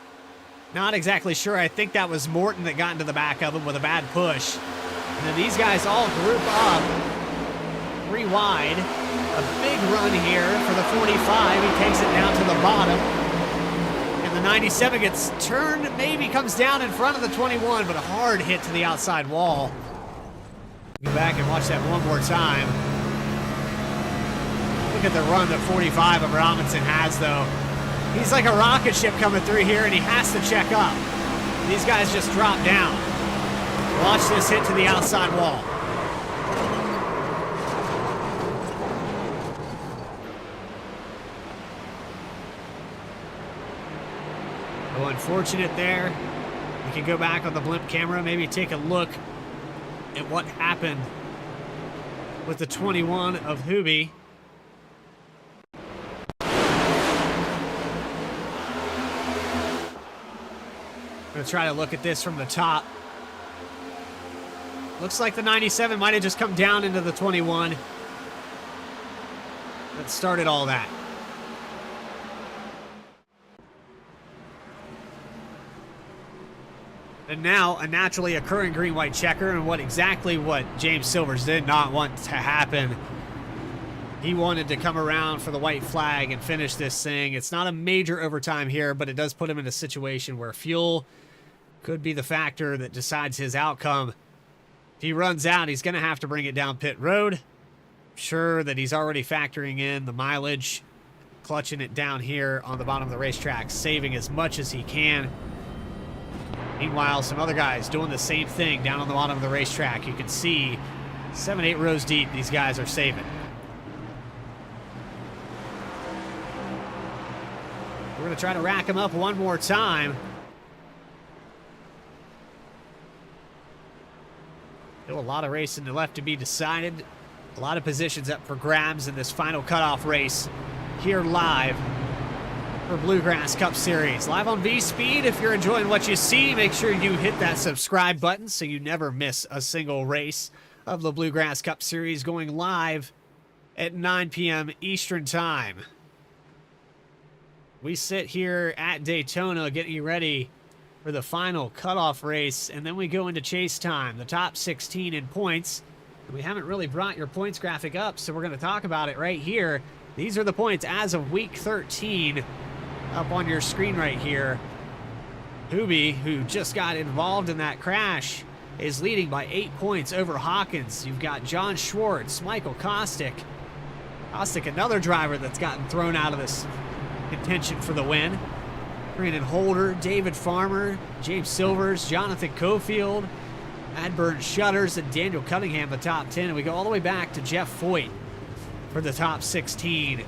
Not exactly sure. I think that was Morton that got into the back of him with a bad push. And then these guys all group up 3 wide. A big run here for the 45. He takes it down to the bottom. And the 97 gets turned, maybe comes down in front of the 21, but a hard hit to the outside wall. Go back and watch that one more time. Look at the run that 45 of Robinson has, though. He's like a rocket ship coming through here, and he has to check up. These guys just drop down. Watch this hit to the outside wall. Oh, unfortunate there. We can go back on the blimp camera, maybe take a look at what happened with the 21 of Hubie. I'm going to try to look at this from the top. Looks like the 97 might have just come down into the 21 that started all that. And now a naturally occurring green-white checker, and what James Silvers did not want to happen He wanted to come around for the white flag and finish this thing. It's not a major overtime here, but it does put him in a situation where fuel could be the factor that decides his outcome. If he runs out, he's going to have to bring it down pit road. Sure that he's already factoring in the mileage, clutching it down here on the bottom of the racetrack, saving as much as he can. Meanwhile, some other guys doing the same thing down on the bottom of the racetrack. You can see 7-8 rows deep, these guys are saving. We're going to try to rack him up one more time. Still a lot of racing left to be decided. A lot of positions up for grabs in this final cutoff race here live for Bluegrass Cup Series. Live on V-Speed. If you're enjoying what you see, make sure you hit that subscribe button so you never miss a single race of the Bluegrass Cup Series, going live at 9 p.m. Eastern Time. We sit here at Daytona getting you ready for the final cutoff race, and then we go into chase time. The top 16 in points. We haven't really brought your points graphic up, so we're going to talk about it right here. These are the points as of week 13 up on your screen right here. Hoobie, who just got involved in that crash, is leading by 8 points over Hawkins. You've got John Schwartz, Michael Kostick. Kostick, another driver that's gotten thrown out of this contention for the win. Brandon Holder, David Farmer, James Silvers, Jonathan Cofield, Adburn Shutters, and Daniel Cunningham, the top 10. And we go all the way back to Jeff Foyt for the top 16.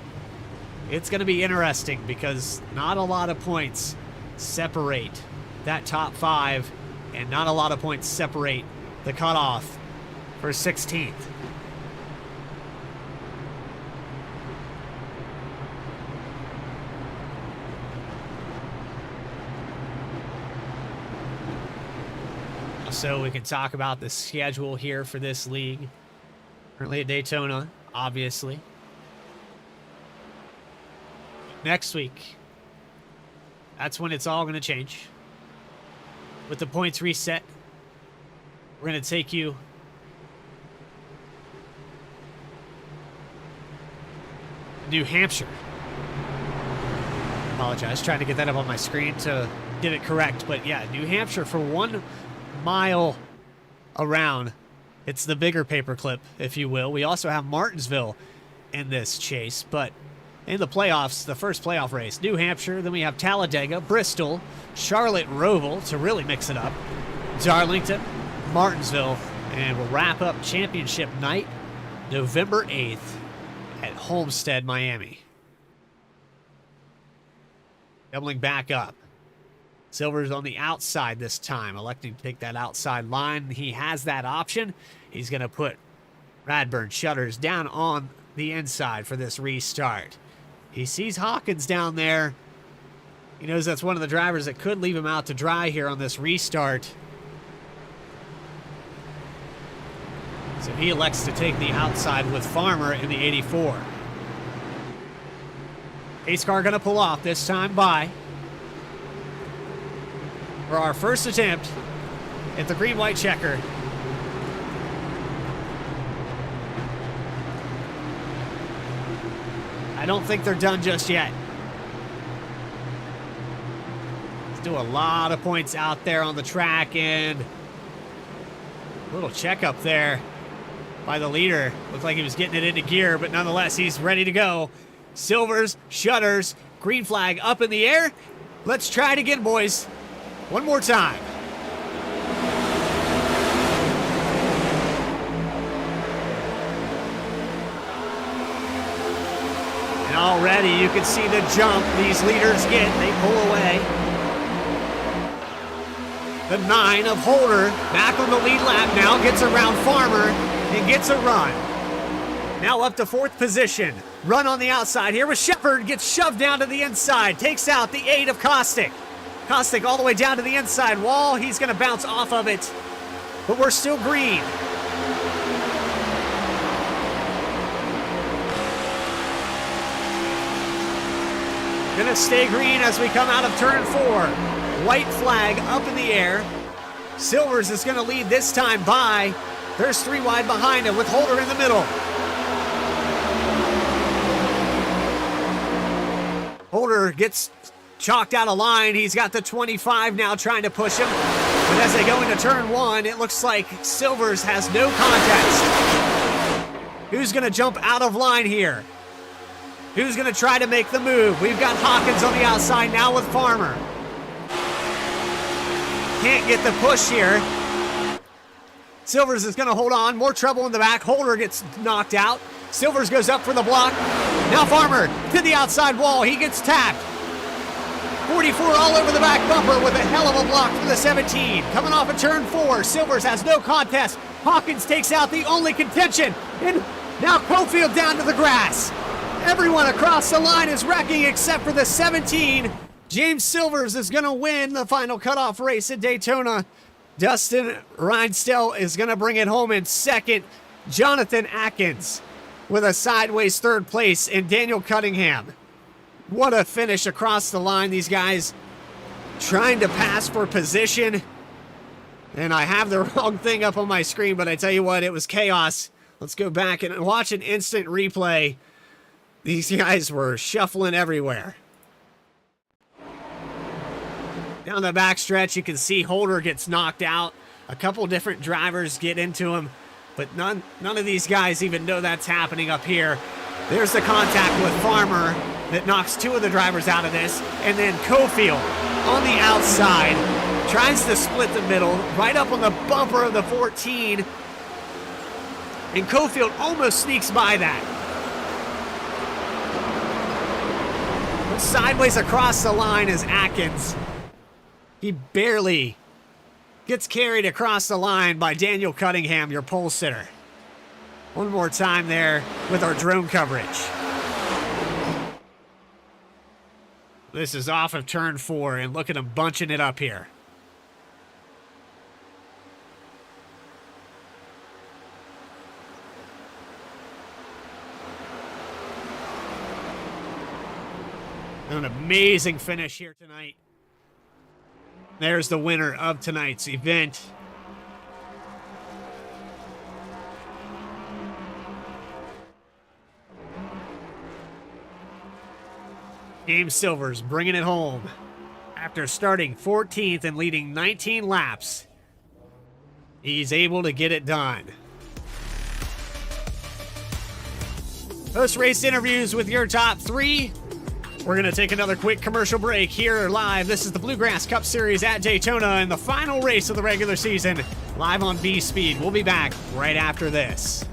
It's going to be interesting because not a lot of points separate that top 5, and not a lot of points separate the cutoff for 16th. So we can talk about the schedule here for this league. Currently at Daytona, obviously. Next week, that's when it's all going to change. With the points reset, we're going to take you New Hampshire. Apologize, trying to get that up on my screen to get it correct. But yeah, New Hampshire for 1 mile around. It's the bigger paperclip, if you will. We also have Martinsville in this chase, but in the playoffs, the first playoff race, New Hampshire, then we have Talladega, Bristol, Charlotte, Roval to really mix it up, Darlington, Martinsville, and we'll wrap up championship night November 8th at Homestead, Miami. Doubling back up. Silver's on the outside this time, electing to take that outside line. He has that option. He's going to put Radburn Shutters down on the inside for this restart. He sees Hawkins down there. He knows that's one of the drivers that could leave him out to dry here on this restart. So he elects to take the outside with Farmer in the 84. Pace car going to pull off, this time by for our first attempt at the green-white checker. I don't think they're done just yet. Let's do a lot of points out there on the track, and a little checkup there by the leader. Looked like he was getting it into gear, but nonetheless, he's ready to go. Silvers, Shutters, green flag up in the air. Let's try it again, boys. One more time. And already you can see the jump these leaders get. They pull away. The 9 of Holder back on the lead lap now, gets around Farmer and gets a run. Now up to 4th position. Run on the outside here with Shepard, gets shoved down to the inside, takes out the 8 of Kostick. Kostick all the way down to the inside wall. He's going to bounce off of it, but we're still green. Going to stay green as we come out of turn 4. White flag up in the air. Silvers is going to lead this time by. There's 3 wide behind him with Holder in the middle. Holder gets chalked out of line. He's got the 25 now trying to push him. But as they go into turn 1, it looks like Silvers has no contest. Who's going to jump out of line here? Who's going to try to make the move? We've got Hawkins on the outside now with Farmer. Can't get the push here. Silvers is going to hold on. More trouble in the back. Holder gets knocked out. Silvers goes up for the block. Now Farmer to the outside wall. He gets tapped. 44 all over the back bumper with a hell of a block for the 17. Coming off of turn 4, Silvers has no contest. Hawkins takes out the only contention. And now Cofield down to the grass. Everyone across the line is wrecking except for the 17. James Silvers is going to win the final cutoff race at Daytona. Dustin Reinstell is going to bring it home in second. Jonathan Atkins with a sideways third place, and Daniel Cunningham. What a finish across the line. These guys trying to pass for position. And I have the wrong thing up on my screen, but I tell you what, it was chaos. Let's go back and watch an instant replay. These guys were shuffling everywhere. Down the backstretch, you can see Holder gets knocked out. A couple different drivers get into him, but none of these guys even know that's happening up here. There's the contact with Farmer that knocks 2 of the drivers out of this. And then Cofield on the outside tries to split the middle, right up on the bumper of the 14. And Cofield almost sneaks by that. But sideways across the line is Atkins. He barely gets carried across the line by Daniel Cunningham, your pole sitter. One more time there with our drone coverage. This is off of turn 4, and look at him bunching it up here. An amazing finish here tonight. There's the winner of tonight's event. James Silvers bringing it home after starting 14th and leading 19 laps. He's able to get it done. Post-race interviews with your top 3. We're going to take another quick commercial break here live. This is the Bluegrass Cup Series at Daytona and the final race of the regular season live on B-Speed. We'll be back right after this.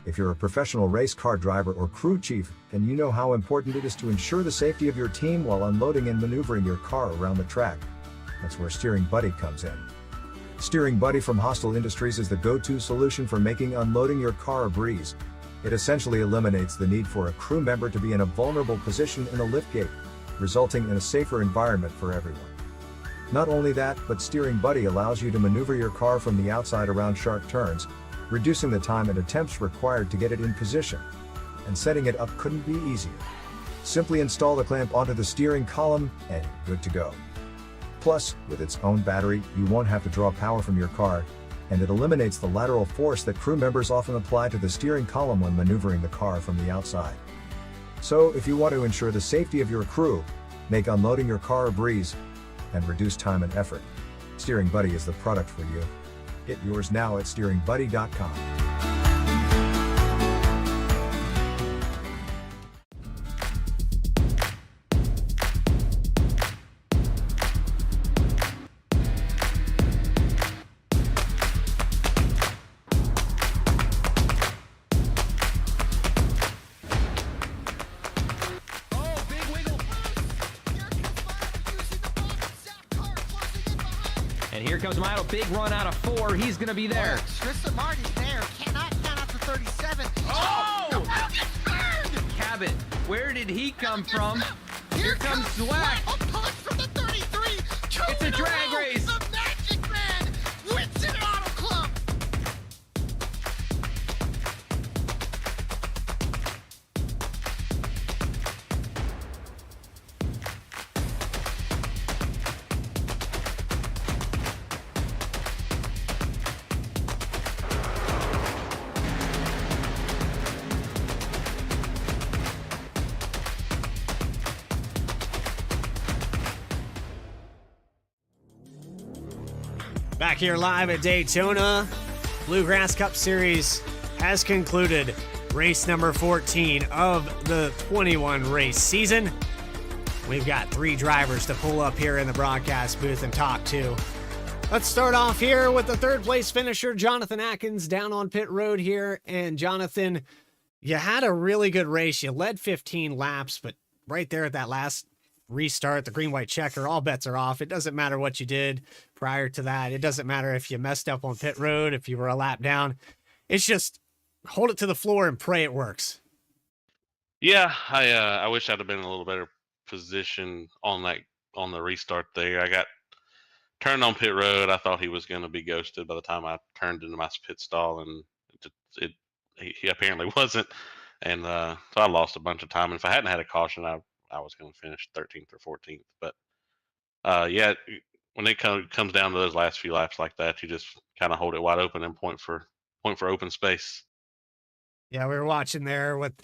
If you're a professional race car driver or crew chief, then you know how important it is to ensure the safety of your team while unloading and maneuvering your car around the track. That's where Steering Buddy comes in. Steering Buddy from Hostile Industries is the go-to solution for making unloading your car a breeze. It essentially eliminates the need for a crew member to be in a vulnerable position in a liftgate, resulting in a safer environment for everyone. Not only that, but Steering Buddy allows you to maneuver your car from the outside around sharp turns, reducing the time and attempts required to get it in position. And setting it up couldn't be easier. Simply install the clamp onto the steering column and good to go. Plus, with its own battery, you won't have to draw power from your car, and it eliminates the lateral force that crew members often apply to the steering column when maneuvering the car from the outside. So, if you want to ensure the safety of your crew, make unloading your car a breeze, and reduce time and effort, Steering Buddy is the product for you. Get yours now at steeringbuddy.com. And here comes Milo. Big run out of 4. He's going to be there. Tristan Martin's there. Cannot count out to 37. Oh! The battle gets burned! Cabot, where did he come from? Here comes Zwack. A push from the 33. It's a drag race. The Magic Man wins it Auto Club. Back here live at Daytona, Bluegrass Cup Series has concluded. Race number 14 of the 21 race season. We've got 3 drivers to pull up here in the broadcast booth and talk to. Let's start off here with the third place finisher, Jonathan Atkins, down on pit road here. And Jonathan, you had a really good race. You led 15 laps, but right there at that last restart, the green-white checker, all bets are off. It doesn't matter what you did prior to that. It doesn't matter if you messed up on pit road, if you were a lap down. It's just hold it to the floor and pray it works. Yeah, I wish I'd have been in a little better position on the restart there. I got turned on pit road. I thought he was going to be ghosted by the time I turned into my pit stall, and he apparently wasn't. And so I lost a bunch of time. And if I hadn't had a caution, I was going to finish 13th or 14th. But yeah, when it comes down to those last few laps like that, you just kind of hold it wide open and point for open space. Yeah, we were watching there with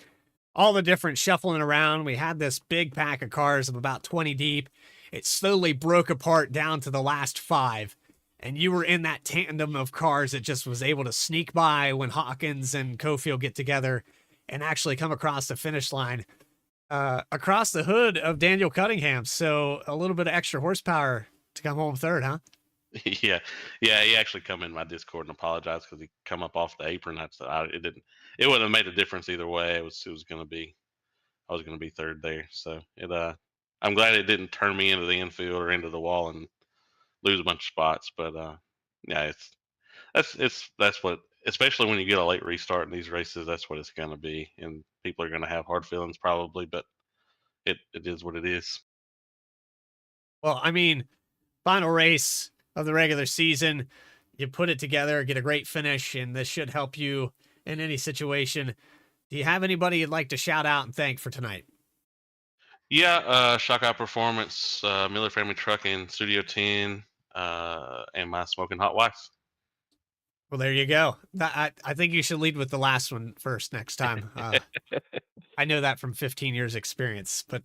all the different shuffling around. We had this big pack of cars of about 20 deep. It slowly broke apart down to the last 5. And you were in that tandem of cars that just was able to sneak by when Hawkins and Cofield get together and actually come across the finish line. Across the hood of Daniel Cunningham. So a little bit of extra horsepower to come home third, huh? Yeah. He actually come in my Discord and apologized because he come up off the apron. It wouldn't have made a difference either way. I was going to be third there. So I'm glad it didn't turn me into the infield or into the wall and lose a bunch of spots. But yeah, that's what, especially when you get a late restart in these races, that's what it's going to be. And people are going to have hard feelings probably, but it is what it is. Well, I mean, final race of the regular season, you put it together, get a great finish, and this should help you in any situation. Do you have anybody you'd like to shout out and thank for tonight? Yeah, Shock Out Performance, Miller Family Trucking, Studio 10, and my Smoking Hot Wife. Well, there you go. I think you should lead with the last one first next time. I know that from 15 years experience, but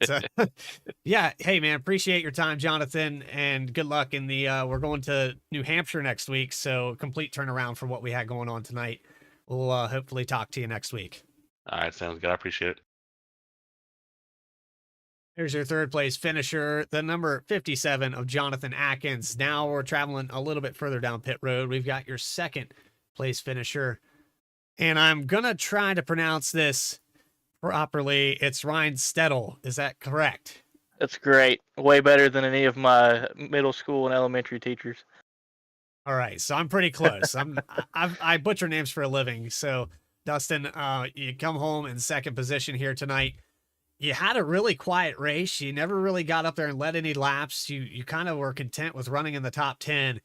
yeah. Hey man, appreciate your time, Jonathan, and good luck in the, we're going to New Hampshire next week. So complete turnaround from what we had going on tonight. We'll hopefully talk to you next week. All right. Sounds good. I appreciate it. Here's your third place finisher, the number 57 of Jonathan Atkins. Now we're traveling a little bit further down pit road. We've got your second place finisher, and I'm going to try to pronounce this properly. It's Ryan Stedel. Is that correct? That's great. Way better than any of my middle school and elementary teachers. All right. So I'm pretty close. I butcher names for a living. So Dustin, you come home in second position here tonight. You had a really quiet race. You never really got up there and led any laps. You kind of were content with running in the top 10,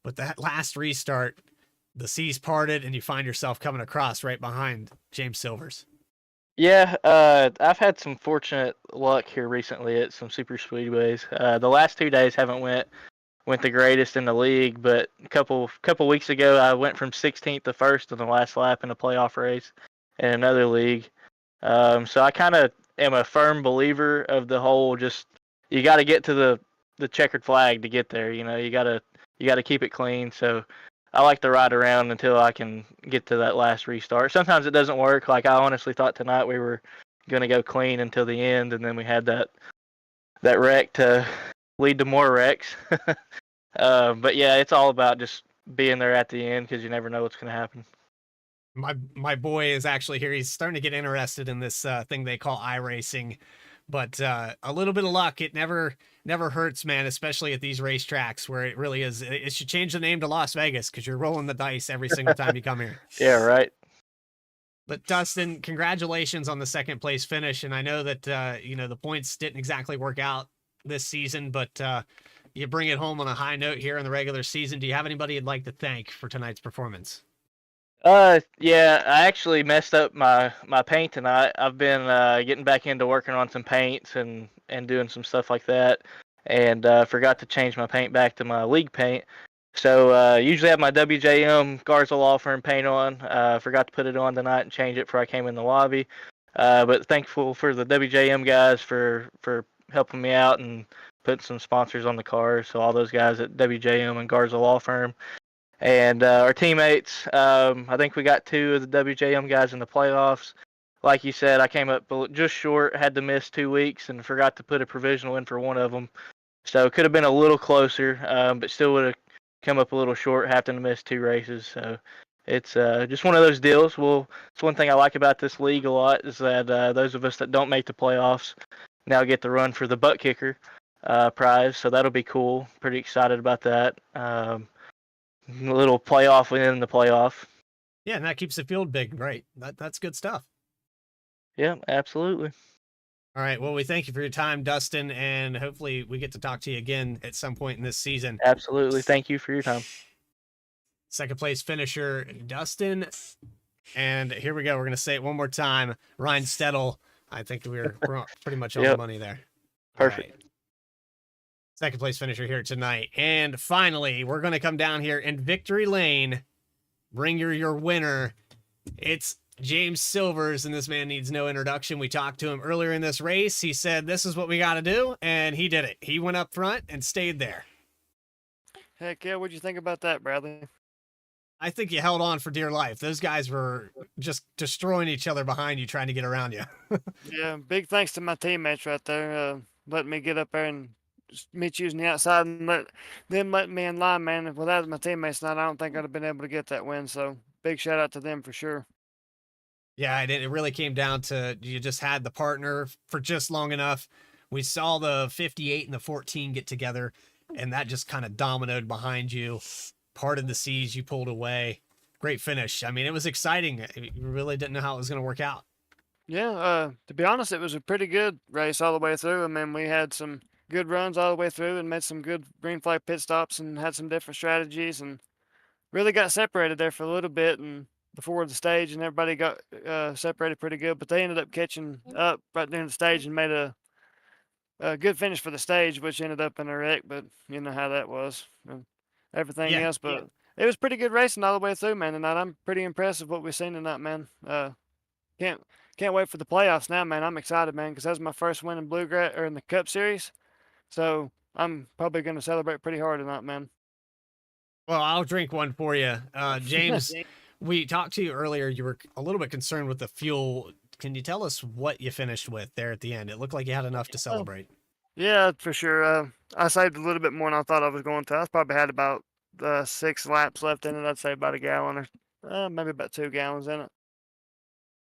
but that last restart, the seas parted and you find yourself coming across right behind James Silvers. Yeah, I've had some fortunate luck here recently at some super speedways. The last 2 days haven't went the greatest in the league, but a couple weeks ago I went from 16th to 1st in the last lap in a playoff race in another league. So I kind of am a firm believer of the whole, just you got to get to the checkered flag to get there. You know, you got to keep it clean. So I like to ride around until I can get to that last restart. Sometimes it doesn't work. Like I honestly thought tonight we were going to go clean until the end, and then we had that wreck to lead to more wrecks. But yeah, it's all about just being there at the end because you never know what's going to happen. My boy is actually here. He's starting to get interested in this thing they call iRacing, but a little bit of luck, it never hurts, man, especially at these racetracks where it really is. It should change the name to Las Vegas because you're rolling the dice every single time you come here. Yeah, right. But Dustin, congratulations on the second place finish. And I know that, the points didn't exactly work out this season, but you bring it home on a high note here in the regular season. Do you have anybody you'd like to thank for tonight's performance? Yeah, I actually messed up my paint tonight. I've been getting back into working on some paints and doing some stuff like that, and forgot to change my paint back to my league paint. So usually I have my WJM Garza Law Firm paint on. Forgot to put it on tonight and change it before I came in the lobby. But thankful for the WJM guys for helping me out and putting some sponsors on the car. So all those guys at WJM and Garza Law Firm. And our teammates, I think we got 2 of the WJM guys in the playoffs. Like you said, I came up just short, had to miss 2 weeks, and forgot to put a provisional in for one of them. So it could have been a little closer, but still would have come up a little short, having to miss 2 races. So it's just one of those deals. Well, it's one thing I like about this league a lot is that those of us that don't make the playoffs now get to run for the butt kicker prize. So that'll be cool. Pretty excited about that. A little playoff within the playoff. Yeah, and that keeps the field big, right? That's good stuff. Yeah, absolutely. All right. Well, we thank you for your time, Dustin, and hopefully we get to talk to you again at some point in this season. Absolutely. Thank you for your time. Second place finisher, Dustin. And here we go. We're going to say it one more time. Ryan Stedel. I think we're pretty much on the money there. Perfect. Right. Second place finisher here tonight. And finally, we're going to come down here in victory lane. Bring your winner. It's James Silvers, and this man needs no introduction. We talked to him earlier in this race. He said, this is what we got to do, and he did it. He went up front and stayed there. Heck yeah, what'd you think about that, Bradley? I think you held on for dear life. Those guys were just destroying each other behind you, trying to get around you. Yeah, big thanks to my teammates right there, letting me get up there and just meet you on the outside and letting me in line, man. Without my teammates tonight, I don't think I'd have been able to get that win. So big shout out to them for sure. Yeah, it really came down to you just had the partner for just long enough. We saw the 58 and the 14 get together, and that just kind of dominoed behind you. Parted the seas, you pulled away. Great finish. I mean, it was exciting. You really didn't know how it was going to work out. Yeah, to be honest, it was a pretty good race all the way through. I mean, we had some good runs all the way through and made some good green flag pit stops and had some different strategies and really got separated there for a little bit and before the stage, and everybody got separated pretty good, but they ended up catching up right during the stage and made a good finish for the stage, which ended up in a wreck, but you know how that was and everything else. But it was pretty good racing all the way through, man, tonight. I'm pretty impressed with what we've seen tonight, man. Can't wait for the playoffs now, man. I'm excited, man, because that was my first win in Bluegrass or in the Cup Series, so I'm probably going to celebrate pretty hard tonight, man. Well, I'll drink one for you. James, we talked to you earlier. You were a little bit concerned with the fuel. Can you tell us what you finished with there at the end? It looked like you had enough to celebrate. Yeah, for sure. I saved a little bit more than I thought I was going to. I probably had about 6 laps left in it. I'd say about a gallon or maybe about 2 gallons in it.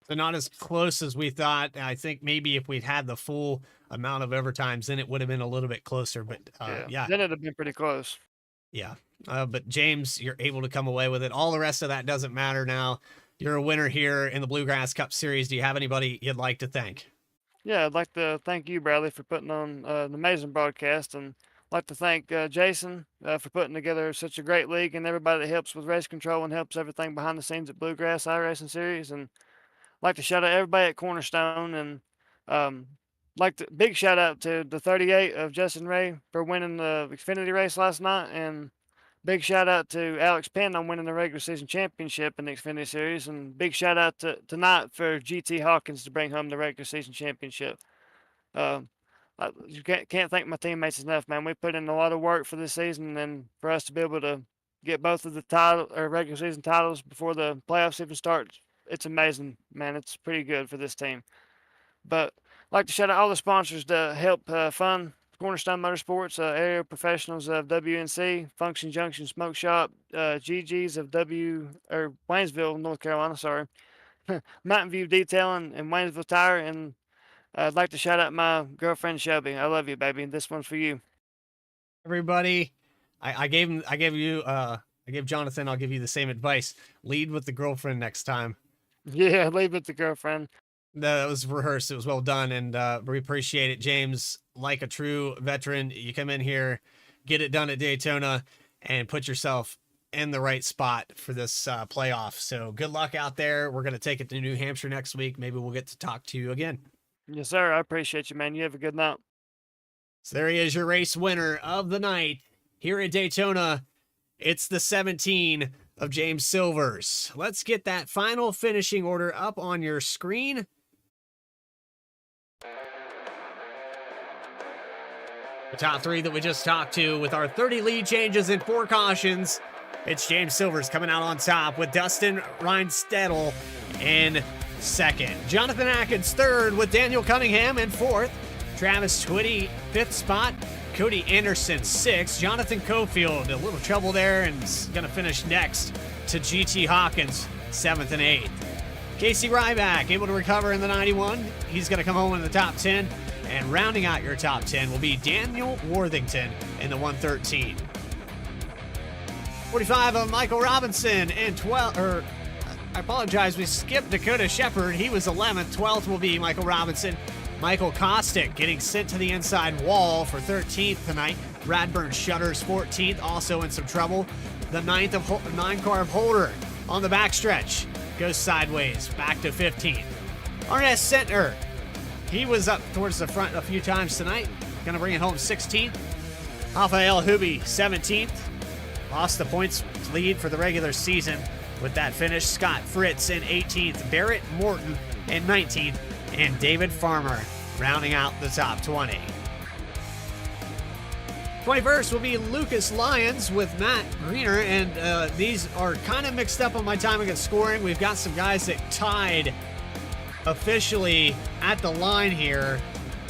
So not as close as we thought. I think maybe if we'd had the full amount of overtimes, then it would have been a little bit closer. But yeah. Then it'd have been pretty close. Yeah. But James, you're able to come away with it. All the rest of that doesn't matter now. You're a winner here in the Bluegrass Cup Series. Do you have anybody you'd like to thank? Yeah, I'd like to thank you, Bradley, for putting on an amazing broadcast, and I'd like to thank Jason for putting together such a great league and everybody that helps with race control and helps everything behind the scenes at Bluegrass iRacing Series. And I'd like to shout out everybody at Cornerstone, and big shout out to the 38 of Justin Ray for winning the Xfinity race last night, and big shout out to Alex Penn on winning the regular season championship in the Xfinity Series, and big shout out to tonight for GT Hawkins to bring home the regular season championship. You can't thank my teammates enough, man. We put in a lot of work for this season, and for us to be able to get both of the title or regular season titles before the playoffs even start, it's amazing, man. It's pretty good for this team. But I'd like to shout out all the sponsors to help fund Cornerstone Motorsports, Area Professionals of WNC, Function Junction Smoke Shop, GG's of Waynesville, North Carolina, sorry, Mountain View Detailing, and Waynesville Tire. And I'd like to shout out my girlfriend Shelby. I love you, baby. This one's for you. Everybody, I gave Jonathan, I'll give you the same advice. Lead with the girlfriend next time. Yeah, lead with the girlfriend. That was rehearsed. It was well done, and we appreciate it. James, like a true veteran, you come in here, get it done at Daytona, and put yourself in the right spot for this playoff. So good luck out there. We're going to take it to New Hampshire next week. Maybe we'll get to talk to you again. Yes, sir. I appreciate you, man. You have a good night. So there he is, your race winner of the night here at Daytona. It's the 17 of James Silvers. Let's get that final finishing order up on your screen. The top three that we just talked to with our 30 lead changes and 4 cautions. It's James Silvers coming out on top with Dustin Reinstedel in second. Jonathan Atkins third with Daniel Cunningham in fourth. Travis Twitty, 5th spot. Cody Anderson, 6th. Jonathan Cofield, a little trouble there and is going to finish next to GT Hawkins, 7th and 8th. Casey Ryback able to recover in the 91. He's going to come home in the top 10. And rounding out your top 10 will be Daniel Worthington in the 113. 45 of Michael Robinson and 12, I apologize, we skipped Dakota Shepard. He was 11th. 12th will be Michael Robinson. Michael Kostick getting sent to the inside wall for 13th tonight. Radburn Shutters 14th, also in some trouble. The 9 car of Holder on the backstretch goes sideways, back to 15th. Arnett Sentner, he was up towards the front a few times tonight. Gonna bring it home 16th. Rafael Hubi 17th. Lost the points lead for the regular season with that finish. Scott Fritz in 18th. Barrett Morton in 19th. And David Farmer rounding out the top 20. 21st will be Lucas Lyons with Matt Greener, and these are kind of mixed up on my timing of scoring. We've got some guys that tied officially at the line here,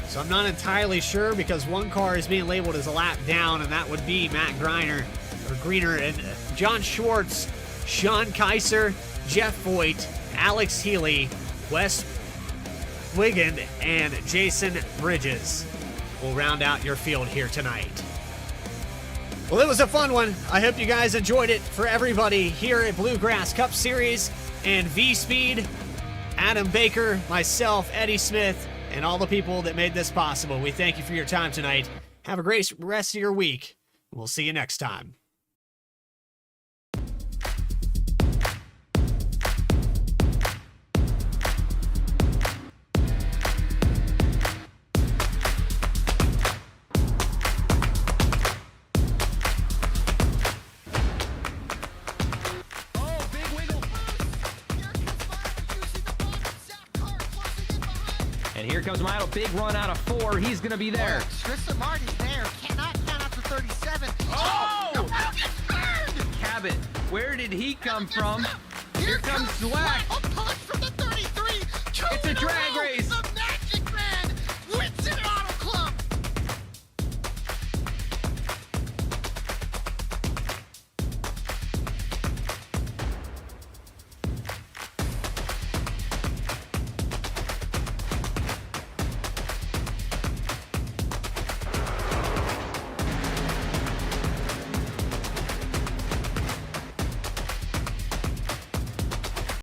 so I'm not entirely sure because one car is being labeled as a lap down, and that would be Matt Greener, and John Schwartz, Sean Kaiser, Jeff Voigt, Alex Healy, Wes Wiggin, and Jason Bridges will round out your field here tonight. Well, it was a fun one. I hope you guys enjoyed it. For everybody here at Bluegrass Cup Series and V-Speed, Adam Baker, myself, Eddie Smith, and all the people that made this possible, we thank you for your time tonight. Have a great rest of your week. We'll see you next time. And here comes Milo. Big run out of 4. He's going to be there. Tristan Martin's there. Cannot count out to 37. Oh! Milo gets burned! Cabot, where did he come from? Here comes Dweck.